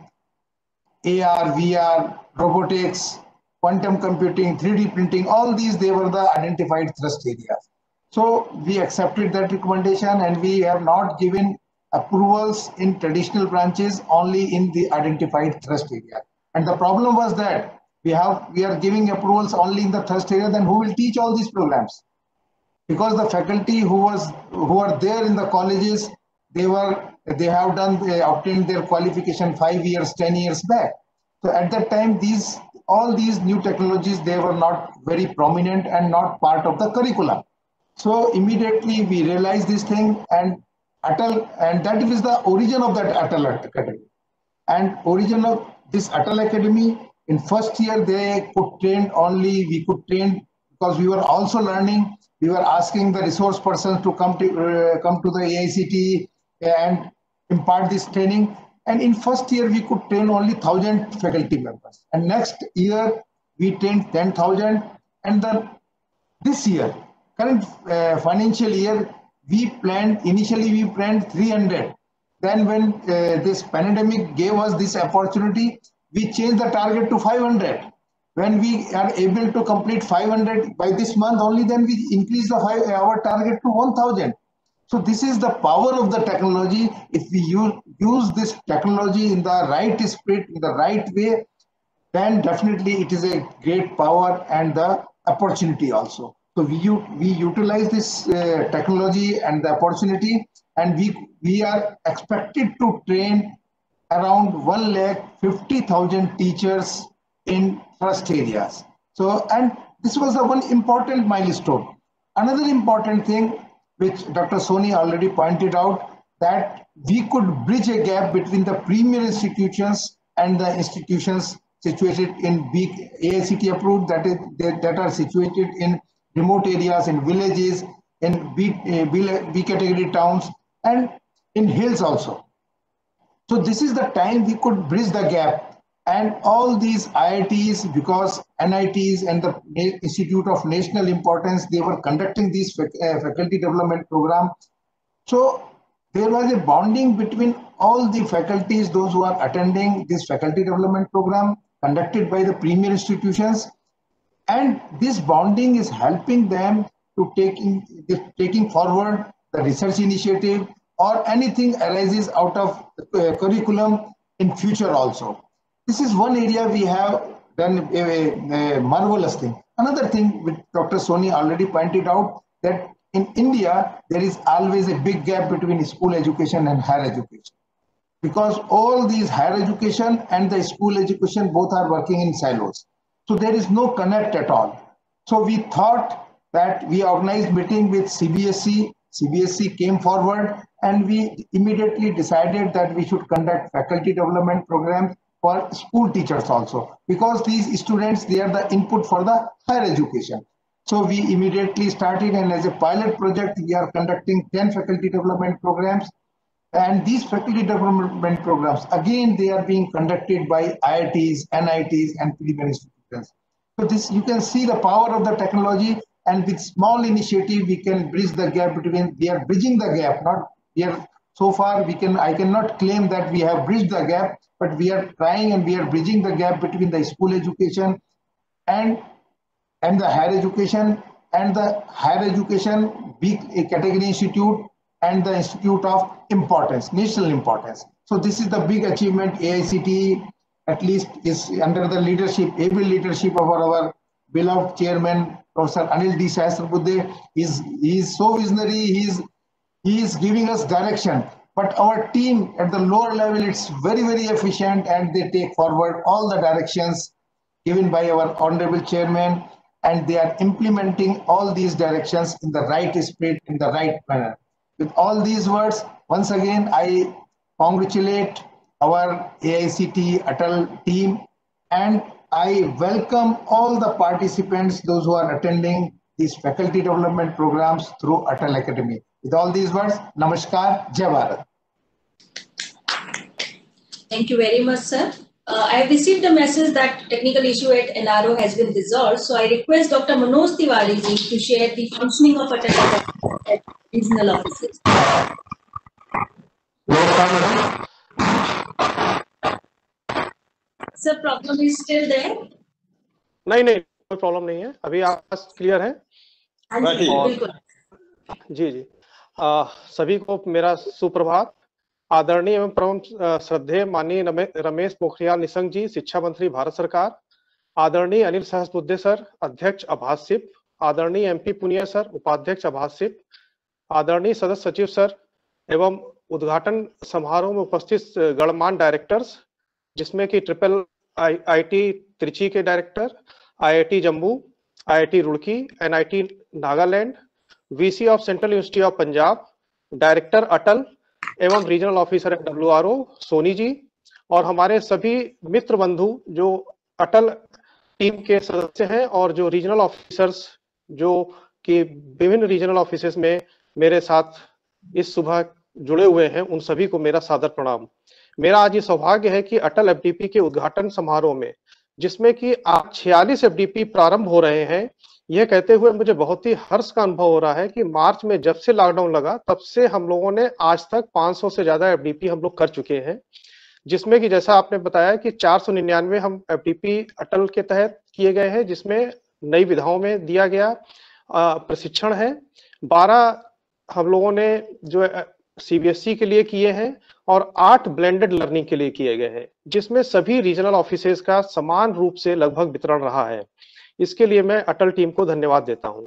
AR, VR, robotics, quantum computing, 3D printing, all these, they were the identified thrust areas. So we accepted that recommendation, and we have not given approvals in traditional branches, only in the identified thrust area. And the problem was that we are giving approvals only in the thrust area, then who will teach all these programs? Because the faculty who are there in the colleges, they have obtained their qualification 5 years, 10 years back. So at that time, all these new technologies, they were not very prominent and not part of the curriculum. So immediately we realized this thing, and that is the origin of that Atal Academy. And origin of this Atal Academy, in first year we could train because we were also learning. We were asking the resource persons to come to the AICTE and impart this training. And in first year, we could train only 1,000 faculty members. And next year, we trained 10,000. And then this year, current financial year, initially we planned 300. Then when this pandemic gave us this opportunity, we changed the target to 500. When we are able to complete 500 by this month, only then we increase our target to 1,000. So this is the power of the technology. If we use this technology in the right spirit, in the right way, then definitely it is a great power and the opportunity also. So we utilize this technology and the opportunity, and we are expected to train around 150,000 teachers in trust areas. So, and this was the one important milestone. Another important thing, which Dr. Soni already pointed out, that we could bridge a gap between the premier institutions and the institutions situated in AICTE approved, that are situated in remote areas, in villages, in B category towns, and in hills also. So this is the time we could bridge the gap. And all these IITs, because NITs and the Institute of National Importance, they were conducting these faculty development program. So there was a bonding between all the faculties, those who are attending this faculty development program conducted by the premier institutions. And this bonding is helping them to taking forward the research initiative or anything arises out of the curriculum in future also. This is one area we have done a marvelous thing. Another thing which Dr. Soni already pointed out, that in India, there is always a big gap between school education and higher education. because all these higher education and the school education both are working in silos. So there is no connect at all. So we thought that we organized meeting with CBSE. CBSE came forward and we immediately decided that we should conduct faculty development programs for school teachers also, because these students, they are the input for the higher education. So we immediately started, and as a pilot project, we are conducting 10 faculty development programs. And these faculty development programs, again, they are being conducted by IITs, NITs, and premier institutions. So this, you can see the power of the technology, and with small initiative, we can bridge the gap between, we are bridging the gap, not we are, so far I cannot claim that we have bridged the gap, but we are trying and we are bridging the gap between the school education and the higher education, and the higher education, big category institute, and the institute of importance, national importance. So this is the big achievement AICTE, at least, is under the leadership, able leadership of our beloved chairman, Professor Anil D. Sahasrabudhe. He is so visionary, he is giving us direction. But our team at the lower level, it's very, very efficient, and they take forward all the directions given by our honorable chairman, and they are implementing all these directions in the right spirit, in the right manner. With all these words, once again, I congratulate our AICTE Atal team, and I welcome all the participants, those who are attending these faculty development programs through Atal Academy. With all these words, Namaskar, Jai Bharat. Thank you very much, sir. I have received a message that technical issue at NRO has been resolved. So I request Dr. Manoj Tiwari ji to share the functioning of Atal Academy at regional offices. Sir, problem is still there? नहीं, कोई problem नहीं है, अभी आवाज clear है? बिल्कुल। जी, सभी को मेरा सुप्रभात। आदरणीय एवं परम श्रद्धेय माननीय रमेश पोखरियाल निशंक जी, शिक्षा मंत्री भारत सरकार, आदरणीय अनिल सहस्रबुद्धे सर, अध्यक्ष अभासिप, आदरणीय MP पुनिया सर, उपाध्यक्ष अभासिप, आदरणीय सदस्य सचिव सर एवं उद्घाटन समारोह में उपस्थित गणमान्य डायरेक्टर्स, जिसमें कि IIT त्रिची के director, IIT Jammu, IIT Roorkee, NIT Nagaland, VC of central university of Punjab, director Atal एवं regional officer WRO Soni ji, और हमारे सभी मित्र बंधु जो अटल टीम के सदस्य हैं और जो रीजनल ऑफिसर्स जो कि विभिन्न रीजनल ऑफिसेस में मेरे साथ इस सुबह जुड़े हुए हैं, उन सभी को मेरा सादर प्रणाम। मेरा आज ये सौभाग्य है कि अटल FDP के उद्घाटन समारोह में, जिसमें कि आज 46 FDP प्रारंभ हो रहे हैं, यह कहते हुए मुझे बहुत ही हर्ष का अनुभव हो रहा है कि मार्च में जब से लॉकडाउन लगा तब से हम लोगों ने आज तक 500 से ज्यादा FDP हम लोग कर चुके हैं, जिसमें कि जैसा आपने बताया कि 499 हम FDP अटल के तहत किए गए हैं, जिसमें नई विधाओं में दिया गया प्रशिक्षण है। 12 हम लोगों ने जो CBSE के लिए किए हैं और 8 ब्लेंडेड लर्निंग के लिए किए गए हैं, जिसमें सभी रीजनल ऑफिसेज का समान रूप से लगभग वितरण रहा है। इसके लिए मैं अटल टीम को धन्यवाद देता हूं।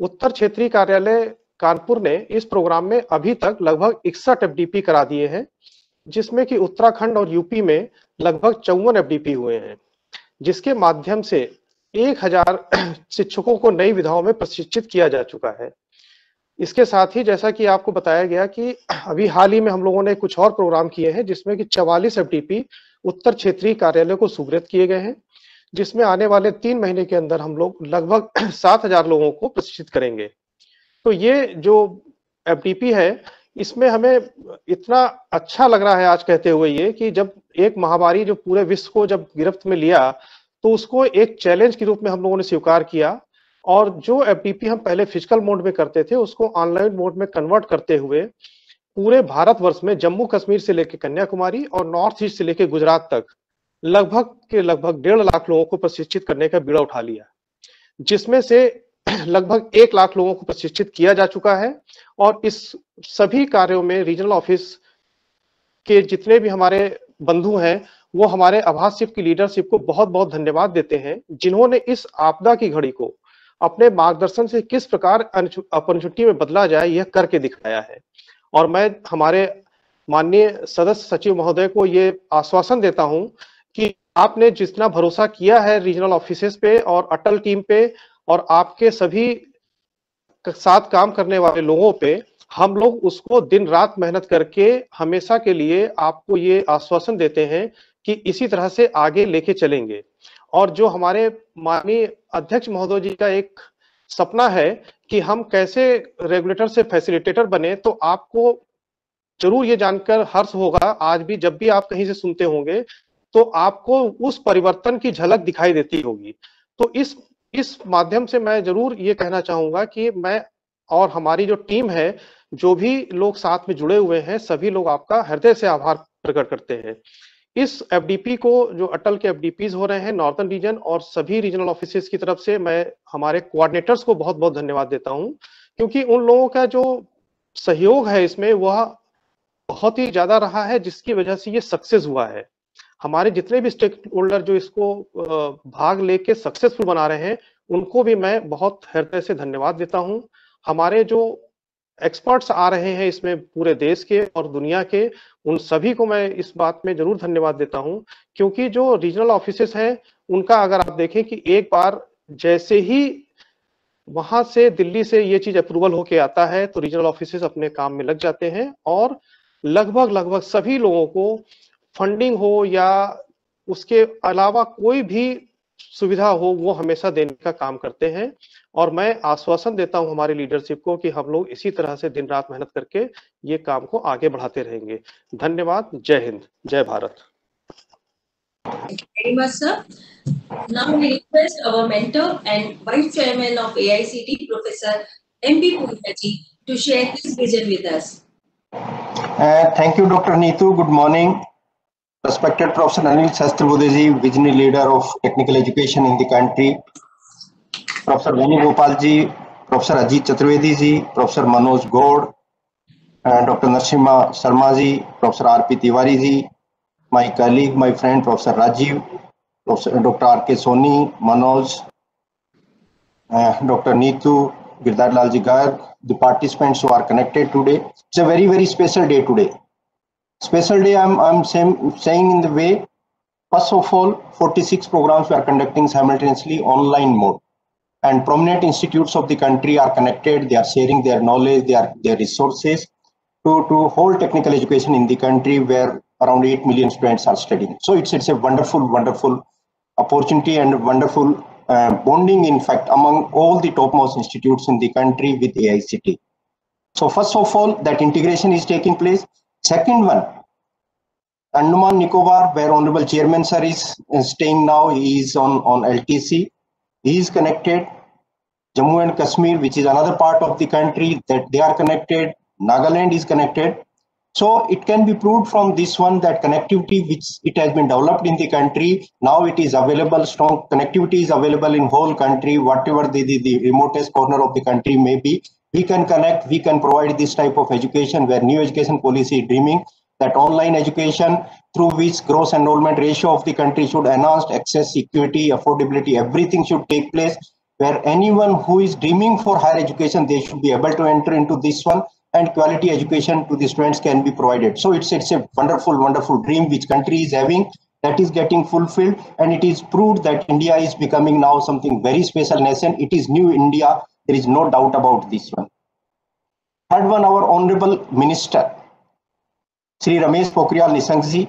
उत्तर क्षेत्रीय कार्यालय कानपुर ने इस प्रोग्राम में अभी तक लगभग 61 FDP करा दिए हैं, जिसमें कि उत्तराखंड और यूपी में लगभग 54 FDP हुए हैं, जिसके माध्यम से 1000 शिक्षकों को नई विधाओं में प्रशिक्षित किया जा चुका है। इसके साथ ही जैसा कि आपको बताया गया कि अभी हाल ही में हम लोगों ने कुछ और प्रोग्राम किए हैं, जिसमें कि 44 FDP उत्तर क्षेत्रीय कार्यालय को सुगृहित किए गए हैं, जिसमें आने वाले 3 महीने के अंदर हम लोग लगभग 7000 लोगों को प्रशिक्षित करेंगे। तो ये जो FDP है, इसमें हमें इतना अच्छा लग रहा है आज कहते हुए ये कि जब एक महामारी जो पूरे विश्व को जब गिरफ्त में लिया, तो उसको एक चैलेंज के रूप में हम लोगों ने स्वीकार किया, और जो FDP हम पहले फिजिकल मोड में करते थे उसको ऑनलाइन मोड में कन्वर्ट करते हुए पूरे भारतवर्ष में जम्मू कश्मीर से लेकर कन्याकुमारी और नॉर्थ ईस्ट से लेकर गुजरात तक लगभग 1.5 लाख लोगों को प्रशिक्षित करने का बीड़ा उठा लिया, जिसमें से लगभग 1 लाख लोगों को प्रशिक्षित किया जा चुका है। और इस सभी कार्यों में रीजनल ऑफिस के जितने भी हमारे बंधु हैं, वो हमारे आभासिप की लीडरशिप को बहुत बहुत धन्यवाद देते हैं, जिन्होंने इस आपदा की घड़ी को अपने मार्गदर्शन से किस प्रकार अपॉर्चुनिटी में बदला जाए, यह करके दिखाया है। और मैं हमारे माननीय सदस्य सचिव महोदय को ये आश्वासन देता हूं कि आपने जितना भरोसा किया है रीजनल ऑफिसेस पे और अटल टीम पे और आपके सभी साथ काम करने वाले लोगों पे, हम लोग उसको दिन रात मेहनत करके हमेशा के लिए आपको ये आश्वासन देते हैं कि इसी तरह से आगे लेके चलेंगे। और जो हमारे माननीय अध्यक्ष महोदय जी का एक सपना है कि हम कैसे रेगुलेटर से फैसिलिटेटर बने, तो आपको जरूर ये जानकर हर्ष होगा, आज भी जब भी आप कहीं से सुनते होंगे तो आपको उस परिवर्तन की झलक दिखाई देती होगी। तो इस माध्यम से मैं जरूर ये कहना चाहूंगा कि मैं और हमारी जो टीम है, जो भी लोग साथ में जुड़े हुए हैं, सभी लोग आपका हृदय से आभार प्रकट करते हैं। इस एफडीपी को, जो अटल के एफडीपीज हो रहे हैं नॉर्दर्न रीजन और सभी रीजनल ऑफिसेस की तरफ से, मैं हमारे कोऑर्डिनेटर्स को बहुत बहुत धन्यवाद देता हूं, क्योंकि उन लोगों का जो सहयोग है इसमें वह बहुत ही ज्यादा रहा है, जिसकी वजह से ये सक्सेस हुआ है। हमारे जितने भी स्टेक होल्डर जो इसको भाग लेके सक्सेसफुल बना रहे हैं, उनको भी मैं बहुत हृदय से धन्यवाद देता हूं। हमारे जो एक्सपर्ट्स आ रहे हैं इसमें पूरे देश के और दुनिया के, उन सभी को मैं इस बात में जरूर धन्यवाद देता हूं, क्योंकि जो रीजनल ऑफिसेस हैं उनका अगर आप देखें कि एक बार जैसे ही वहां से दिल्ली से ये चीज अप्रूवल होके आता है तो रीजनल ऑफिसेस अपने काम में लग जाते हैं और लगभग सभी लोगों को फंडिंग हो या उसके अलावा कोई भी सुविधा हो, वो हमेशा देने का काम करते हैं। और मैं आश्वासन देता हूं हमारी लीडरशिप को कि हम लोग इसी तरह से दिन रात मेहनत करके ये काम को आगे बढ़ाते रहेंगे। धन्यवाद। जय हिंद, जय Bharat. Thank you very much, sir. Now we request our mentor and Vice Chairman of AICT, Professor MP Punia ji, to share his vision with us. Thank you, Dr. Neetu. Good morning. Respected Professor Anil Sahasrabudhe ji, visionary leader of technical education in the country. Professor Venugopal ji, Professor Ajit Chaturvedi ji, Professor Manoj Gaur, Dr. Narasimha Sharma ji, Professor R.P. Tiwari ji, my colleague, my friend, Professor Rajiv, Professor Dr. R.K. Soni, Manoj, Dr. Neetu, Girdhar Lalji Garg, the participants who are connected today. It's a very, very special day today. Special day, I'm saying in the way, first of all, 46 programs we are conducting simultaneously online mode. And prominent institutes of the country are connected, they are sharing their knowledge, their resources to hold technical education in the country where around 8 million students are studying. So it's a wonderful, wonderful opportunity and wonderful bonding, in fact, among all the topmost institutes in the country with AICT. So first of all, that integration is taking place. Second one, Andaman Nicobar, where Honorable Chairman Sir is staying now, he is on LTC. He is connected. Jammu and Kashmir, which is another part of the country, that they are connected. Nagaland is connected. So it can be proved from this one that connectivity, which it has been developed in the country, now it is available, strong connectivity is available in whole country, whatever the remotest corner of the country may be. We can connect, we can provide this type of education where new education policy is dreaming that online education through which gross enrollment ratio of the country should enhance, access, equity, affordability, everything should take place, where anyone who is dreaming for higher education, they should be able to enter into this one, and quality education to the students can be provided. So it's a wonderful, wonderful dream which country is having, that is getting fulfilled, and it is proved that India is becoming now something very special nation. It is new India. There is no doubt about this one. Third one, our Honorable Minister, Shri Ramesh Pokhriyal Nishank ji,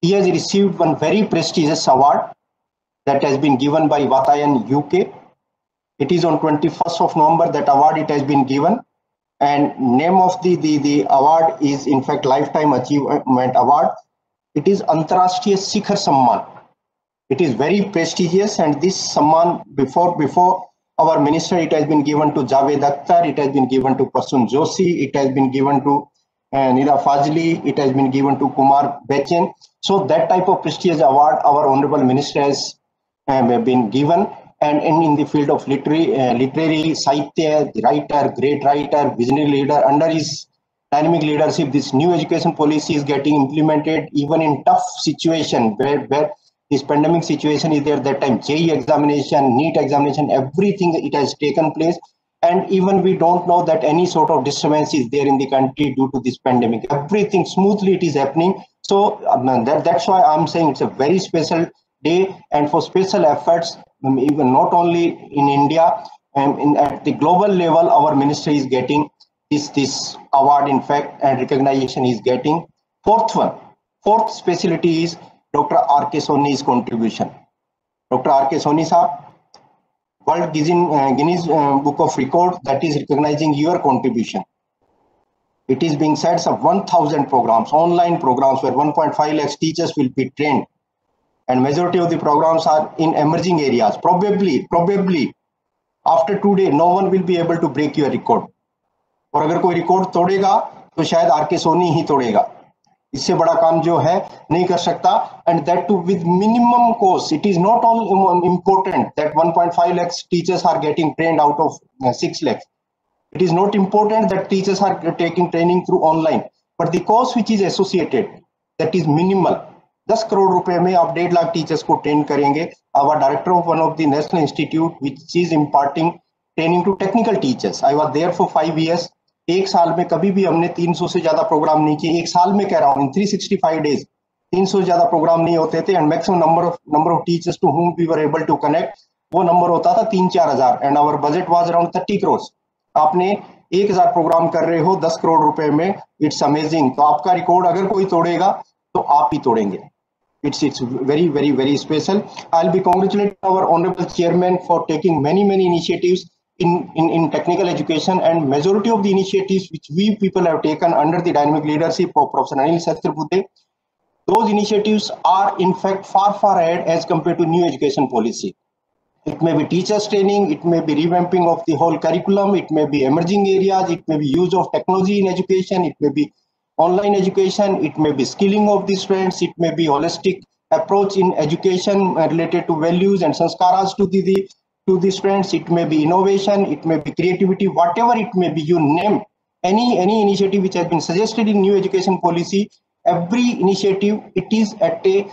he has received one very prestigious award that has been given by Vatayan UK. It is on 21st of November that award it has been given. And name of the award is in fact Lifetime Achievement Award. It is Antarashtriya Shikhar Samman. It is very prestigious, and this Samman before our minister, it has been given to Javed Akhtar, it has been given to Prasun Joshi, it has been given to Nira Fazli, it has been given to Kumar Bechen. So that type of prestigious award our honorable minister has been given. And in the field of literary Sahitya, the writer, great writer, visionary leader, under his dynamic leadership, this new education policy is getting implemented even in tough situation where this pandemic situation is there. That time JEE examination, NEET examination, everything it has taken place. And even we don't know that any sort of disturbance is there in the country due to this pandemic. Everything smoothly it is happening. So that's why I'm saying it's a very special day, and for special efforts, even not only in India, at the global level, our ministry is getting this award, in fact, and recognition is getting. Fourth specialty is Dr. R.K. Sony's contribution. Dr. R.K. Sony sir, World Guinness Book of Records, that is recognizing your contribution. It is being said of 1,000 programs, online programs where 1.5 lakhs teachers will be trained, and majority of the programs are in emerging areas. Probably after today, no one will be able to break your record. और अगर कोई record तोड़ेगा तो शायद R K. Soni ही तोड़ेगा. इससे बड़ा काम जो है नहीं कर सकता, and that too with minimum cost. It is not only important that 1.5 lakhs teachers are getting trained out of 6 lakhs. It is not important that teachers are taking training through online, but the cost which is associated, that is minimal. 10 crore रुपए में आप 1.5 lakh teachers को train करेंगे. Our director of one of the national institute which is imparting training to technical teachers. I was there for 5 years. एक साल में कभी भी हमने 300 से ज्यादा प्रोग्राम नहीं किए. एक साल में कह रहा हूँ, in 365 days 300 से ज्यादा प्रोग्राम नहीं होते थे, and maximum number of teachers to whom we were able to connect, वो नंबर होता था 3-4 हजार, and our budget was around 30 crores. आपने 1000 प्रोग्राम कर रहे हो 10 करोड़ रुपए में. It's amazing. तो आपका रिकॉर्ड अगर कोई तोड़ेगा तो आप ही तोड़ेंगे. It's very special. I'll be congratulating our honorable chairman for taking many initiatives in technical education, and majority of the initiatives which we people have taken under the dynamic leadership of Professor Anil Sahasrabudhe, those initiatives are in fact far ahead as compared to new education policy. It may be teachers training, it may be revamping of the whole curriculum, it may be emerging areas, it may be use of technology in education, it may be online education, it may be skilling of the students, it may be holistic approach in education related to values and sanskaras to the students, it may be innovation, it may be creativity, whatever it may be, you name any initiative which has been suggested in new education policy. Every initiative, it is at a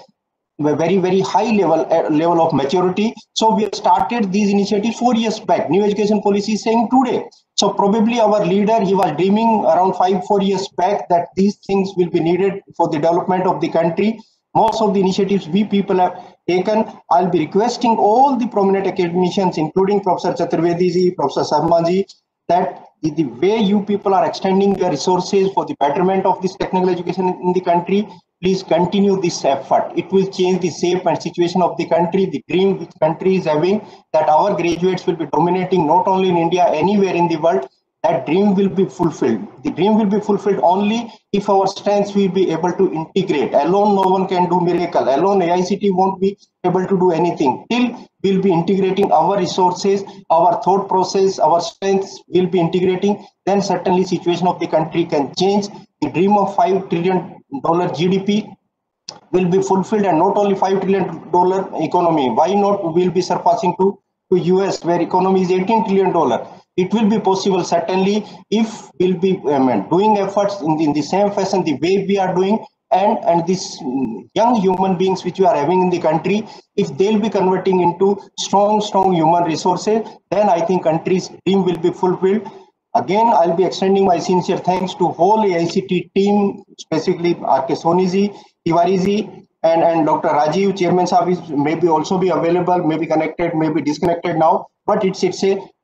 very high level of maturity. So we have started these initiatives 4 years back. New education policy is saying today. So probably our leader, he was dreaming around 4 years back that these things will be needed for the development of the country. Most of the initiatives we people have taken. I'll be requesting all the prominent academicians, including Professor Chaturvedi ji, Professor Sharma ji, that the way you people are extending your resources for the betterment of this technical education in the country, please continue this effort. It will change the shape and situation of the country. The dream which country is having, that our graduates will be dominating not only in India, anywhere in the world, that dream will be fulfilled. The dream will be fulfilled only if our strengths will be able to integrate. Alone, no one can do miracle. Alone, AICT won't be able to do anything. Till we'll be integrating our resources, our thought process, our strengths will be integrating, then certainly situation of the country can change. The dream of $5 trillion GDP will be fulfilled, and not only $5 trillion economy. Why not? We'll be surpassing to US, where economy is $18 trillion. It will be possible certainly if we'll be doing efforts in the same fashion the way we are doing, and these young human beings which we are having in the country, if they'll be converting into strong human resources, then I think country's dream will be fulfilled. Again, I'll be extending my sincere thanks to whole AICT team, specifically R.K. Sony ji, Tiwari ji, and Dr. Rajiv, Chairman Sahab is maybe also be available, maybe connected, maybe disconnected now, but it's a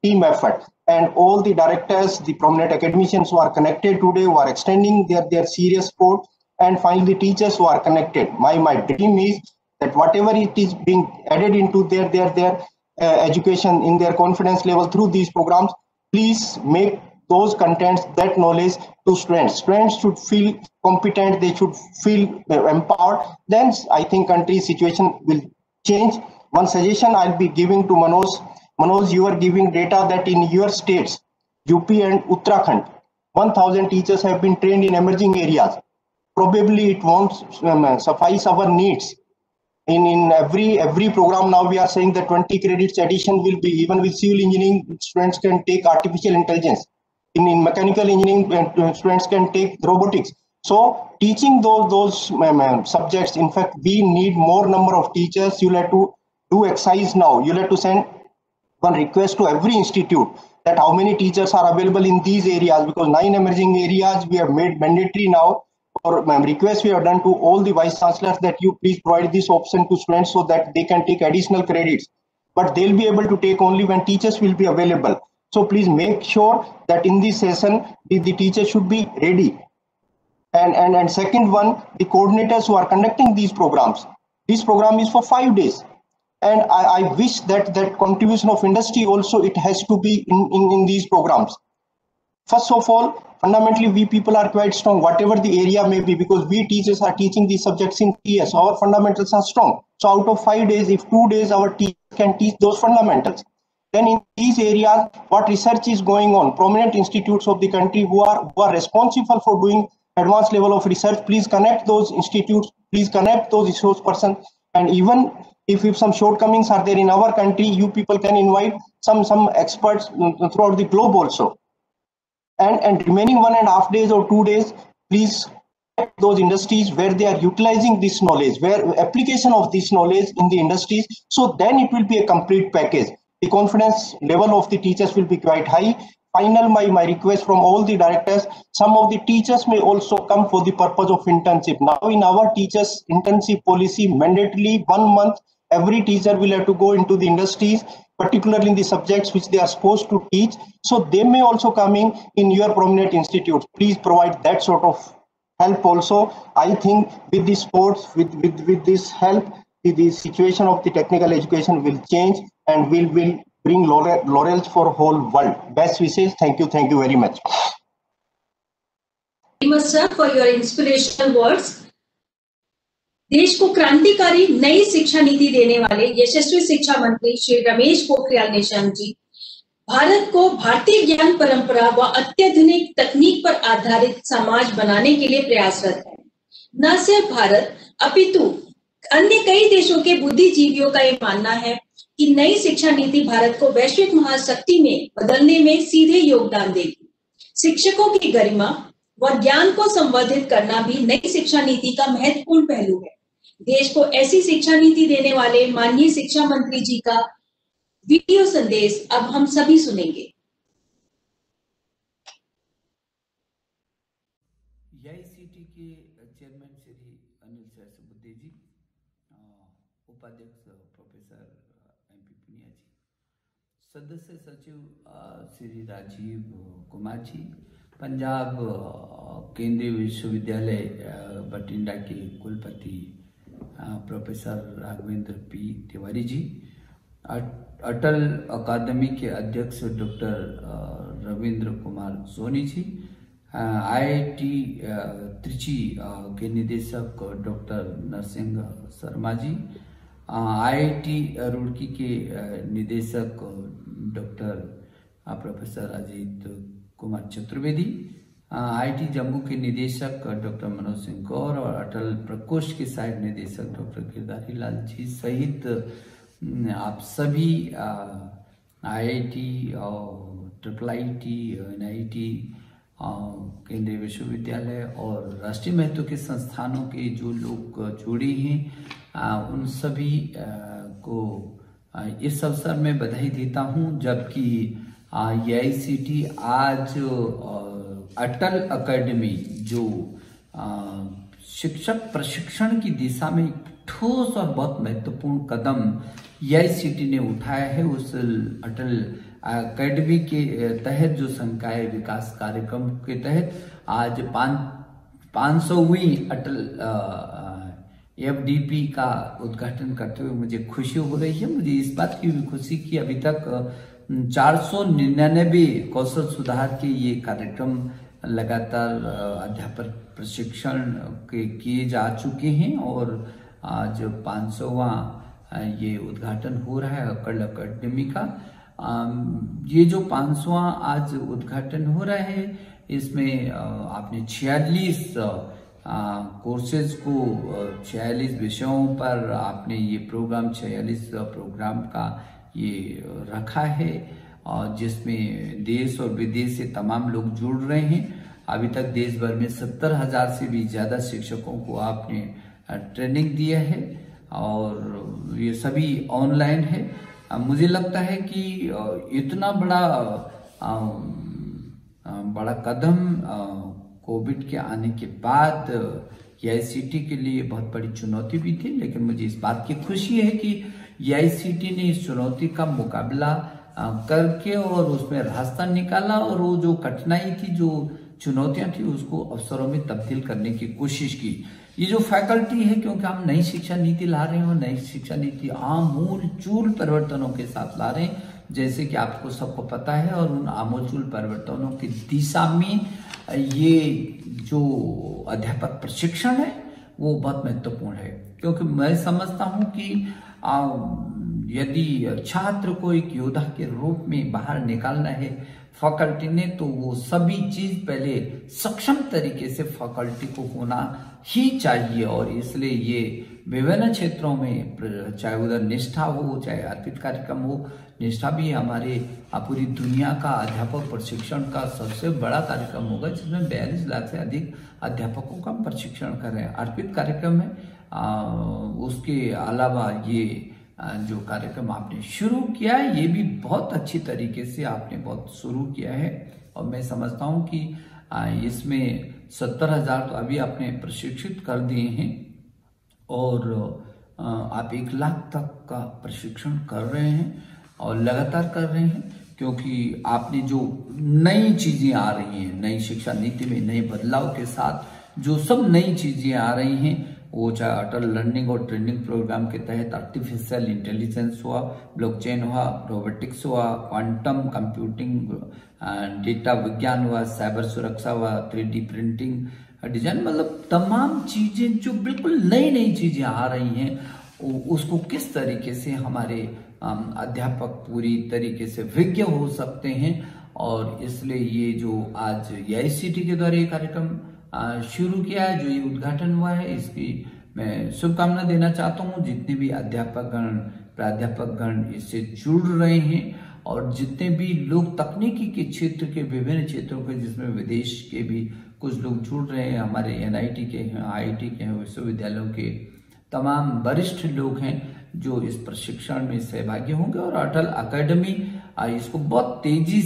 team effort. And all the directors, the prominent academicians who are connected today, who are extending their serious support, and finally teachers who are connected. My dream is that whatever it is being added into their education in their confidence level through these programs, please make those contents, that knowledge to students. Students should feel competent, they should feel empowered. Then I think country's situation will change. One suggestion I'll be giving to Manoj, you are giving data that in your states, UP and Uttarakhand, 1,000 teachers have been trained in emerging areas. Probably it won't suffice our needs. In every program now we are saying that 20 credits addition will be, even with civil engineering, students can take artificial intelligence. In mechanical engineering, students can take robotics. So teaching those subjects, in fact, we need more number of teachers. You'll have to do exercise now. You'll have to send one request to every institute that how many teachers are available in these areas, because 9 emerging areas we have made mandatory now. Or request we have done to all the vice chancellors that you please provide this option to students so that they can take additional credits, but they'll be able to take only when teachers will be available. So please make sure that in this session the teachers should be ready. And second one, the coordinators who are conducting these programs, this program is for 5 days, and I wish that contribution of industry also, it has to be in these programs. First of all, fundamentally we people are quite strong, whatever the area may be, because we teachers are teaching these subjects in PS, our fundamentals are strong. So out of 5 days, if 2 days our teachers can teach those fundamentals, then in these areas what research is going on, prominent institutes of the country who are responsible for doing advanced level of research, please connect those institutes, please connect those resource persons, and even if some shortcomings are there in our country, you people can invite some experts throughout the globe also. And remaining 1.5 days or 2 days, please those industries where they are utilizing this knowledge, where application of this knowledge in the industries, so then it will be a complete package. The confidence level of the teachers will be quite high. Final, my request from all the directors, some of the teachers may also come for the purpose of internship. Now in our teachers internship policy, mandatorily 1 month, every teacher will have to go into the industries, particularly in the subjects which they are supposed to teach. So they may also come in your prominent institutes. Please provide that sort of help also. I think with the sports, with this help, the situation of the technical education will change and will bring laurels for whole world. Best wishes. Thank you very much. Thank you, sir, for your inspirational words. देश को क्रांतिकारी नई शिक्षा नीति देने वाले यशस्वी शिक्षा मंत्री श्री रमेश पोखरियाल निशंक जी भारत को भारतीय ज्ञान परंपरा व अत्याधुनिक तकनीक पर आधारित समाज बनाने के लिए प्रयासरत है। न सिर्फ भारत अपितु अन्य कई देशों के बुद्धिजीवियों का ये मानना है कि नई शिक्षा नीति भारत को वैश्विक महाशक्ति में बदलने में सीधे योगदान देगी। शिक्षकों की गरिमा व ज्ञान को संवर्धित करना भी नई शिक्षा नीति का महत्वपूर्ण पहलू है। देश को ऐसी शिक्षा नीति देने वाले माननीय शिक्षा मंत्री जी का वीडियो संदेश अब हम सभी सुनेंगे। एआईसीटी के चेयरमैन श्री अनिल सहस्रबुद्धे जी, उपाध्यक्ष प्रोफेसर एमपी पुनिया जी, सदस्य सचिव श्री राजीव कुमार जी, पंजाब केंद्रीय विश्वविद्यालय बठिंडा के कुलपति प्रोफेसर राघवेंद्र पी तिवारी जी, अटल अकादमी के अध्यक्ष डॉक्टर रविंद्र कुमार सोनी जी, आईआईटी त्रिची के निदेशक डॉक्टर नरसिंह शर्मा जी, आईआईटी रुड़की के निदेशक doctor professor Ajit Kumar Chaturvedi, IIT Jammu के निदेशक डॉक्टर मनोज सिंह गौर और अटल प्रकोष्ठ के सहायक निदेशक डॉक्टर गिरधारी लाल जी सहित आप सभी आईआईटी और IIIT, NIT, केंद्रीय विश्वविद्यालय और राष्ट्रीय महत्व के संस्थानों के जो लोग जुड़े हैं उन सभी को इस अवसर में बधाई देता हूं। जबकि एआईसीटी आज अटल अकादमी जो शिक्षक प्रशिक्षण की दिशा में एक ठोस और बहुत महत्वपूर्ण कदम एआईसीटी ने उठाया है, उस अटल अकादमी के तहत जो संकाय विकास कार्यक्रम के तहत आज 500वीं अटल FDP का उद्घाटन करते हुए मुझे खुशी हो रही है। मुझे इस बात की भी खुशी कि अभी तक 499 कौशल सुधार के ये कार्यक्रम लगातार अध्यापक प्रशिक्षण के किए जा चुके हैं और आज 500वां ये उद्घाटन हो रहा है अटल अकादमी का। ये जो 500वां आज उद्घाटन हो रहा है इसमें आपने 46 कोर्सेज को 46 विषयों पर आपने ये प्रोग्राम 46 प्रोग्राम का ये रखा है और जिसमें देश और विदेश से तमाम लोग जुड़ रहे हैं। अभी तक देश भर में 70,000 से भी ज्यादा शिक्षकों को आपने ट्रेनिंग दिया है और ये सभी ऑनलाइन है। मुझे लगता है कि इतना बड़ा बड़ा कदम कोविड के आने के बाद AICTE के लिए बहुत बड़ी चुनौती भी थी, लेकिन मुझे इस बात की खुशी है कि AICTE ने इस चुनौती का मुकाबला करके और उसमें रास्ता निकाला और वो जो कठिनाई थी, जो चुनौतियां थी, उसको अवसरों में तब्दील करने की कोशिश की। ये जो फैकल्टी है, क्योंकि हम नई शिक्षा नीति ला रहे हैं और नई शिक्षा नीति आमूल चूल परिवर्तनों के साथ ला रहे हैं, जैसे कि आपको सबको पता है, और उन आमूल चूल परिवर्तनों की दिशा में ये जो अध्यापक प्रशिक्षण है वो बहुत महत्वपूर्ण है। क्योंकि मैं समझता हूं कि यदि छात्र को एक योद्धा के रूप में बाहर निकालना है फैकल्टी ने, तो वो सभी चीज पहले सक्षम तरीके से फैकल्टी को होना ही चाहिए। और इसलिए ये विभिन्न क्षेत्रों में, चाहे उधर निष्ठा हो, चाहे अर्पित कार्यक्रम हो, निष्ठा भी हमारे पूरी दुनिया का अध्यापक प्रशिक्षण का सबसे बड़ा कार्यक्रम होगा, जिसमें 42 लाख से अधिक अध्यापकों का प्रशिक्षण कर रहे हैं। अर्पित कार्यक्रम है, उसके अलावा ये जो कार्यक्रम आपने शुरू किया है, ये भी बहुत अच्छी तरीके से आपने बहुत शुरू किया है। और मैं समझता हूँ कि इसमें 70,000 तो अभी आपने प्रशिक्षित कर दिए हैं, और आप 1 लाख तक का प्रशिक्षण कर रहे हैं और लगातार कर रहे हैं, क्योंकि आपने जो नई चीजें आ रही हैं, नई शिक्षा नीति में नए बदलाव के साथ जो सब नई चीजें आ रही हैं, वो चाहे अटल लर्निंग और ट्रेनिंग प्रोग्राम के तहत आर्टिफिशियल इंटेलिजेंस हुआ, ब्लॉकचेन हुआ, रोबोटिक्स हुआ, क्वांटम कंप्यूटिंग, डेटा विज्ञान हुआ, साइबर सुरक्षा हुआ, 3D प्रिंटिंग, डिजाइन, मतलब तमाम चीजें जो बिल्कुल नई नई चीजें आ रही हैं, उसको किस तरीके से हमारे अध्यापक पूरी तरीके से विज्ञ हो सकते हैं। और इसलिए ये जो आज AICTE के द्वारा ये कार्यक्रम शुरू किया है, जो ये उद्घाटन हुआ है, इसकी मैं शुभकामना देना चाहता हूँ। जितने भी अध्यापकगण, प्राध्यापकगण इससे जुड़ रहे हैं, और जितने भी लोग तकनीकी के क्षेत्र के विभिन्न क्षेत्रों के, जिसमें विदेश के भी कुछ लोग जुड़ रहे हैं, हमारे NIT के हैं, IIT के हैं, विश्वविद्यालयों के तमाम वरिष्ठ लोग हैं जो इस प्रशिक्षण में सहभागी होंगे। और अटल अकेडमी इसको बहुत तेजी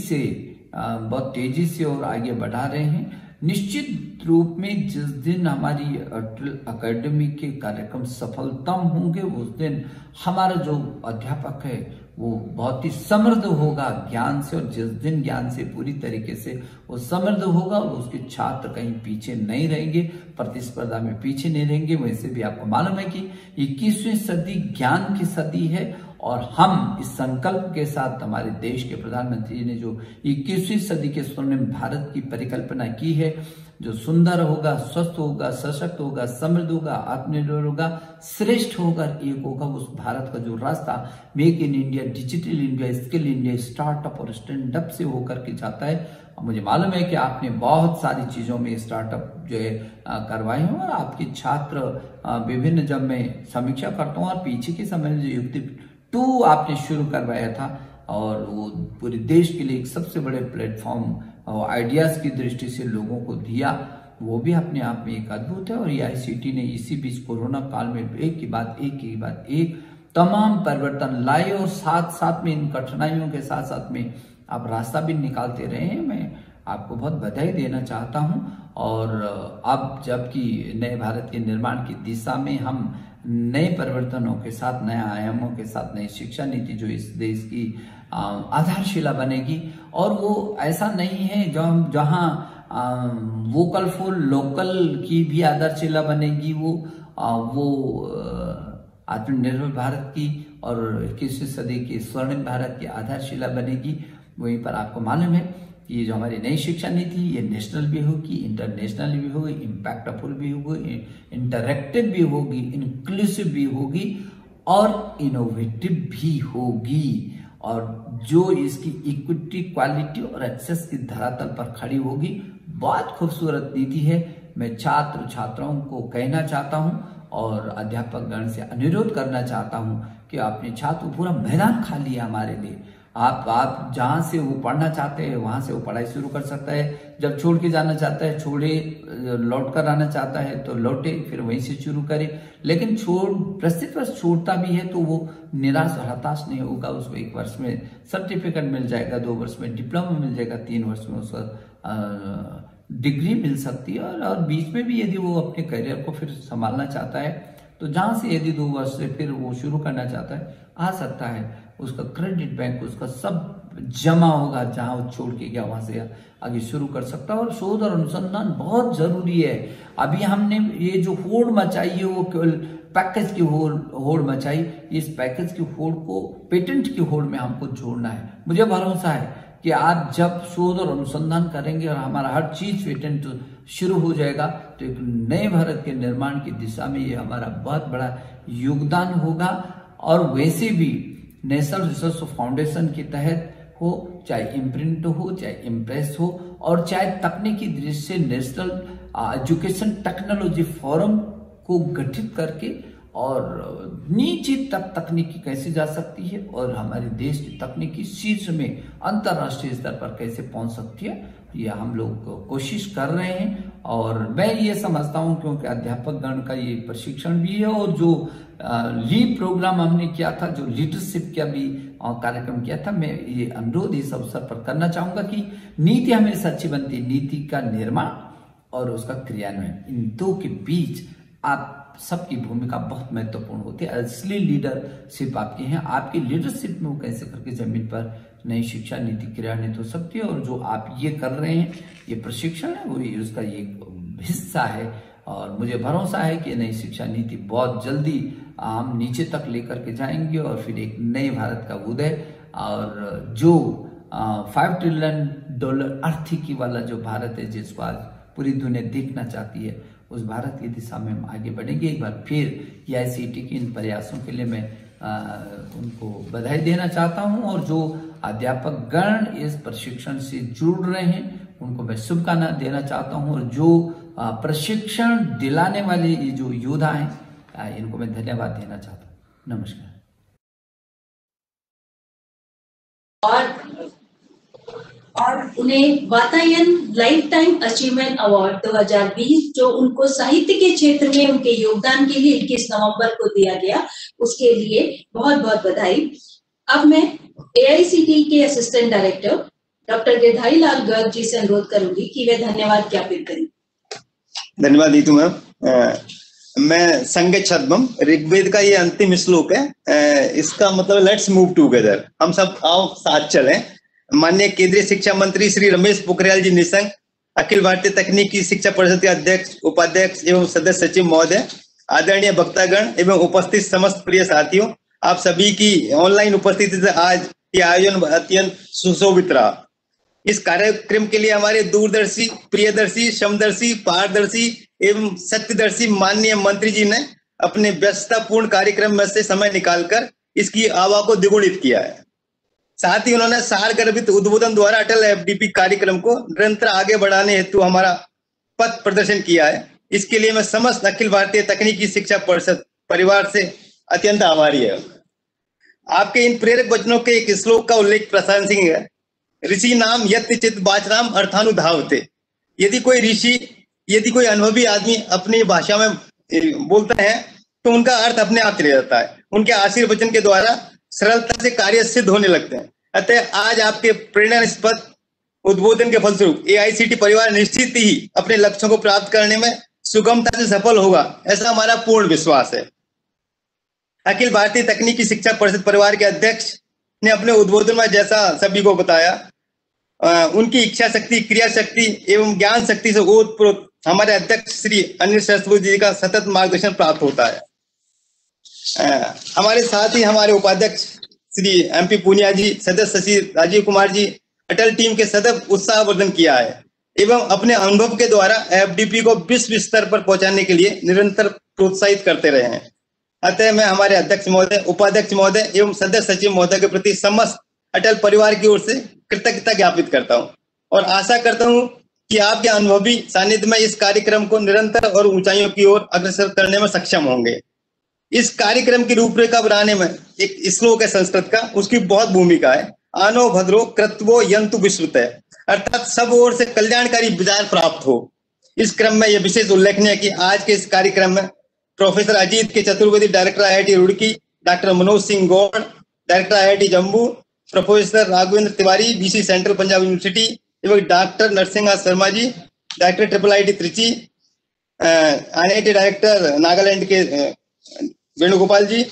से और आगे बढ़ा रहे हैं। निश्चित रूप में जिस दिन हमारी अटल अकेडमी के कार्यक्रम सफलतम होंगे, उस दिन हमारा जो अध्यापक है वो बहुत ही समृद्ध होगा ज्ञान से, और जिस दिन ज्ञान से पूरी तरीके से वो समृद्ध होगा, और उसके छात्र कहीं पीछे नहीं रहेंगे, प्रतिस्पर्धा में पीछे नहीं रहेंगे। वैसे भी आपको मालूम है कि 21वीं सदी ज्ञान की सदी है, और हम इस संकल्प के साथ, हमारे देश के प्रधानमंत्री ने जो 21वीं सदी के स्वर्णिम भारत की परिकल्पना की है, जो सुंदर होगा, स्वस्थ होगा, सशक्त होगा, समृद्ध होगा, आत्मनिर्भर होगा, श्रेष्ठ होगा, एक होगा, उस भारत का जो रास्ता make in India, digital India, skill India, startup और स्टैंड अप से होकर के जाता है। मुझे मालूम है कि आपने बहुत सारी चीजों में स्टार्टअप जो है करवाए हैं, और आपके छात्र विभिन्न, जब मैं समीक्षा करता हूँ, और पीछे के समय में जो युक्ति 2 आपने शुरू करवाया था, और वो पूरे देश के लिए एक सबसे बड़े प्लेटफॉर्म और आइडियाज की दृष्टि से लोगों को दिया, वो भी अपने आप में एक अद्भुत है। और AICTE ने इसी बीच कोरोना काल में एक के बाद एक तमाम परिवर्तन लाए, और साथ साथ में इन कठिनाइयों के साथ साथ में आप रास्ता भी निकालते रहे हैं। मैं आपको बहुत बधाई देना चाहता हूं। और अब जबकि नए भारत के निर्माण की दिशा में हम नए परिवर्तनों के साथ, नए आयामों के साथ, नई शिक्षा नीति जो इस देश की आधारशिला बनेगी, और वो ऐसा नहीं है जहां वोकल फॉर लोकल की भी आधारशिला बनेगी, वो आत्मनिर्भर भारत की और 21वीं सदी की स्वर्णिम भारत की आधारशिला बनेगी। वहीं पर आपको मालूम है कि जो हमारी नई शिक्षा नीति, ये नेशनल भी होगी, इंटरनेशनल भी होगी, इम्पैक्टफुल भी होगी, इंटरैक्टिव भी होगी, इंक्लूसिव भी होगी, और इनोवेटिव भी होगी, और जो इसकी इक्विटी, क्वालिटी और एक्सेस की धरातल पर खड़ी होगी। बहुत खूबसूरत नीति है। मैं छात्राओं को कहना चाहता हूं, और अध्यापक गण से अनुरोध करना चाहता हूं कि अपने छात्र पूरा मैदान खाली है हमारे लिए। आप जहां से वो पढ़ना चाहते हैं वहां से वो पढ़ाई शुरू कर सकता है। जब छोड़ के जाना चाहता है छोड़े, लौट कर आना चाहता है तो लौटे, फिर वहीं से शुरू करे। लेकिन प्रस्तुत छोड़ता भी है तो वो निराश और हताश नहीं होगा। उसको 1 वर्ष में सर्टिफिकेट मिल जाएगा, 2 वर्ष में डिप्लोमा मिल जाएगा, 3 वर्ष में उसका डिग्री मिल सकती है। और बीच में भी यदि वो अपने करियर को फिर संभालना चाहता है तो जहां से यदि 2 वर्ष से फिर वो शुरू करना चाहता है आ सकता है। उसका क्रेडिट बैंक उसका सब जमा होगा, जहां वो छोड़ के गया वहां से आगे शुरू कर सकता है। और शोध और अनुसंधान बहुत जरूरी है। अभी हमने ये जो होड़ मचाई है वो केवल पैकेज की होड़ मचाई, इस पैकेज की होड़ को पेटेंट की होड़ में हमको जोड़ना है। मुझे भरोसा है कि आज जब शोध और अनुसंधान करेंगे और हमारा हर चीज पेटेंट शुरू हो जाएगा तो एक नए भारत के निर्माण की दिशा में ये हमारा बहुत बड़ा योगदान होगा। और वैसे भी नेशनल रिसर्च फाउंडेशन के तहत हो, चाहे इम्प्रिंट हो, चाहे इम्प्रेस हो, और चाहे तकनीकी दृष्टि से नेशनल एजुकेशन टेक्नोलॉजी फोरम को गठित करके और नीचे तक तकनीकी कैसे जा सकती है और हमारे देश की तकनीकी शीर्ष में अंतर्राष्ट्रीय स्तर पर कैसे पहुंच सकती है, ये हम लोग कोशिश कर रहे हैं। और मैं ये समझता हूं क्योंकि अध्यापक गण का ये प्रशिक्षण भी है और जो लीड प्रोग्राम हमने किया था, जो लीडरशिप का भी कार्यक्रम किया था, मैं ये अनुरोध इस अवसर पर करना चाहूंगा कि नीति हमेशा अच्छी बनती है, नीति का निर्माण और उसका क्रियान्वयन, इन दो के बीच आप सबकी भूमिका बहुत महत्वपूर्ण होती है। असली लीडरशिप आपकी है, आपकी लीडरशिप में वो कैसे करके जमीन पर नई शिक्षा नीति क्रियान्वित हो सकती है। और जो आप ये कर रहे हैं, ये प्रशिक्षण है, वो उसका एक हिस्सा है। और मुझे भरोसा है कि नई शिक्षा नीति बहुत जल्दी हम नीचे तक लेकर के जाएंगे और फिर एक नए भारत का उदय, और जो $5 ट्रिलियन आर्थिकी वाला जो भारत है जिसको आज पूरी दुनिया देखना चाहती है, उस भारत की दिशा में हम आगे बढ़ेंगे। एक बार फिर AICTE के इन प्रयासों के लिए मैं उनको बधाई देना चाहता हूं और जो अध्यापक गण इस प्रशिक्षण से जुड़ रहे हैं उनको मैं शुभकामना देना चाहता हूं। और जो प्रशिक्षण दिलाने वाले ये जो योद्धा हैं इनको मैं धन्यवाद देना चाहता हूं। नमस्कार। और उन्हें Vatayan life time achievement award 2020 जो उनको साहित्य के क्षेत्र में उनके योगदान के लिए 21 नवंबर को दिया गया, उसके लिए बहुत बहुत बधाई। अब मैं AICTE के assistant director doctor Girdhari Lal Garg जी से अनुरोध करूंगी कि वे धन्यवाद ज्ञापित करें। धन्यवाद नीतू मैम। मैं संगे छद्मम, ऋग्वेद का ये अंतिम श्लोक है, इसका मतलब लेट्स मूव टुगेदर, हम सब आओ साथ चलें। माननीय केंद्रीय शिक्षा मंत्री श्री रमेश पोखरियाल जी निशंक, अखिल भारतीय तकनीकी शिक्षा परिषद के अध्यक्ष, उपाध्यक्ष एवं सदस्य सचिव महोदय, आदरणीय वक्तागण एवं उपस्थित समस्त प्रिय साथियों, आप सभी की ऑनलाइन उपस्थिति से आज ये आयोजन अत्यंत सुशोभित रहा। इस कार्यक्रम के लिए हमारे दूरदर्शी, प्रियदर्शी, समदर्शी, पारदर्शी एवं सत्यदर्शी माननीय मंत्री जी ने अपने व्यस्ततापूर्ण कार्यक्रम में से समय निकालकर इसकी आभा को द्विगुणित किया है। साथ ही उन्होंने सार गर्भित उद्बोधन द्वारा अटल FDP कार्यक्रम को निरंतर आगे बढ़ाने हेतु हमारा पथ प्रदर्शन किया है। इसके लिए मैं समस्त अखिल भारतीय तकनीकी शिक्षा परिषद परिवार से अत्यंत आभारी है। आपके इन प्रेरक वचनों के एक श्लोक का उल्लेख प्रशंसनीय है, ऋषि नाम यत् चित वाचनाम अर्थानुधावते। यदि कोई ऋषि, यदि कोई अनुभवी आदमी अपनी भाषा में बोलता है तो उनका अर्थ अपने आप चले जाता है, उनके आशीर्वचन के द्वारा सरलता से कार्य सिद्ध होने लगते हैं। अतः आज आपके प्रेरणास्पद उद्बोधन के फलस्वरूप AICTE परिवार निश्चित ही अपने लक्ष्यों को प्राप्त करने में सुगमता से सफल होगा, ऐसा हमारा पूर्ण विश्वास है। अखिल भारतीय तकनीकी शिक्षा परिषद परिवार के अध्यक्ष ने अपने उद्बोधन में जैसा सभी को बताया, उनकी इच्छा शक्ति, क्रिया शक्ति एवं ज्ञान शक्ति से ओतप्रोत हमारे अध्यक्ष श्री अनिल सहस्त्रबुद्धे जी का सतत मार्गदर्शन प्राप्त होता है। हमारे साथ ही हमारे उपाध्यक्ष श्री MP पूनिया जी, सदस्य सचिव राजीव कुमार जी अटल टीम के सदैव उत्साहवर्धन किया है एवं अपने अनुभव के द्वारा FDP को विश्व स्तर पर पहुंचाने के लिए निरंतर प्रोत्साहित करते रहे हैं। अतः मैं हमारे अध्यक्ष महोदय, उपाध्यक्ष महोदय एवं सदस्य सचिव महोदय के प्रति समस्त अटल परिवार की ओर से कृतज्ञता ज्ञापित करता हूं और आशा करता हूं कि आपके अनुभवी सानिध्य में इस कार्यक्रम को निरंतर और ऊंचाइयों की ओर अग्रसर करने में सक्षम होंगे। इस कार्यक्रम की रूपरेखा बनाने में एक श्लोक है संस्कृत का, उसकी बहुत भूमिका है। आनो भद्रो कृत्वो यंतु विश्रुत, अर्थात सब ओर से कल्याणकारी विचार प्राप्त हो। इस क्रम में यह विशेष उल्लेखनीय है कि आज के इस कार्यक्रम में professor Ajit K Chaturvedi, director IIT Roorkee, doctor Manoj Singh Gaur, director IIT Jammu, professor Raghavendra Tiwari, BC central Punjab university, एवं doctor Narsingh Sharma ji, director IIIT Trichy, IIT director Nagaland के वेणुगोपाल जी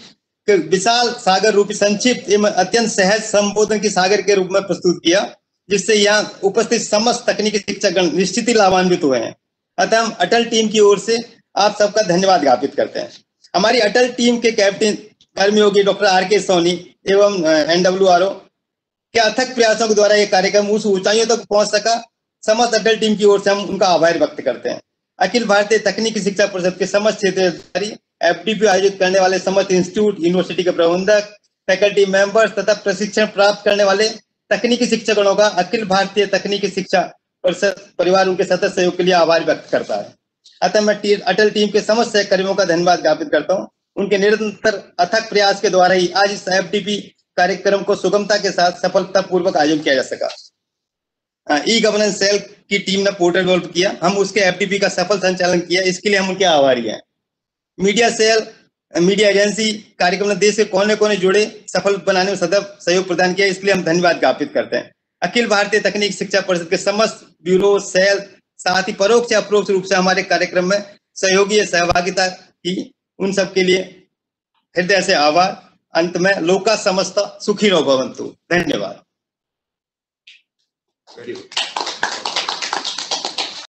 के विशाल सागर रूपी संक्षिप्त एवं अत्यंत सहज संबोधन की सागर के रूप में प्रस्तुत किया, जिससे यहाँ उपस्थित समस्त तकनीकी शिक्षकगण निश्चित ही लाभान्वित हुए हैं। अतः हम अटल टीम की ओर से आप सबका धन्यवाद ज्ञापित करते हैं। हमारी अटल टीम के कैप्टन कर्मयोगी डॉक्टर RK सोनी एवं NWRO के अथक प्रयासों के द्वारा ये कार्यक्रम उस ऊंचाइयों तक पहुंच सका। समस्त अटल टीम की ओर से हम उनका आभार व्यक्त करते हैं। अखिल भारतीय तकनीकी शिक्षा परिषद के समस्त क्षेत्रीय अधिकारी, FDP आयोजित करने वाले समस्त इंस्टीट्यूट, यूनिवर्सिटी के प्रबंधक, फैकल्टी मेंबर्स तथा प्रशिक्षण प्राप्त करने वाले तकनीकी शिक्षकगणों का अखिल भारतीय तकनीकी शिक्षा परिषद परिवार उनके सतत सहयोग के लिए आभार व्यक्त करता है। अतः मैं अटल टीम के समस्त सहकर्मियों का धन्यवाद ज्ञापित करता हूँ। उनके निरंतर अथक प्रयास के द्वारा ही आज इस FDP कार्यक्रम को सुगमता के साथ सफलतापूर्वक आयोजन किया जा सका। E-गवर्नेंस सेल की टीम ने पोर्टल डेवलप किया, हम उसके FDP का सफल संचालन किया, इसके लिए हम उनके आभारी हैं। मीडिया सेल, मीडिया एजेंसी कार्यक्रम ने देश के कोने कोने जुड़े सफल बनाने में सदैव सहयोग प्रदान किया, इसके लिए हम धन्यवाद ज्ञापित करते हैं। अखिल भारतीय तकनीक शिक्षा परिषद के समस्त ब्यूरो, सेल, साथ ही परोक्ष या अप्रोक्ष रूप से हमारे कार्यक्रम में सहयोगी सहभागिता की, उन सब के लिए हृदय से आभार। अंत में लोका समस्ता सुखिनो भवन्तु। धन्यवाद।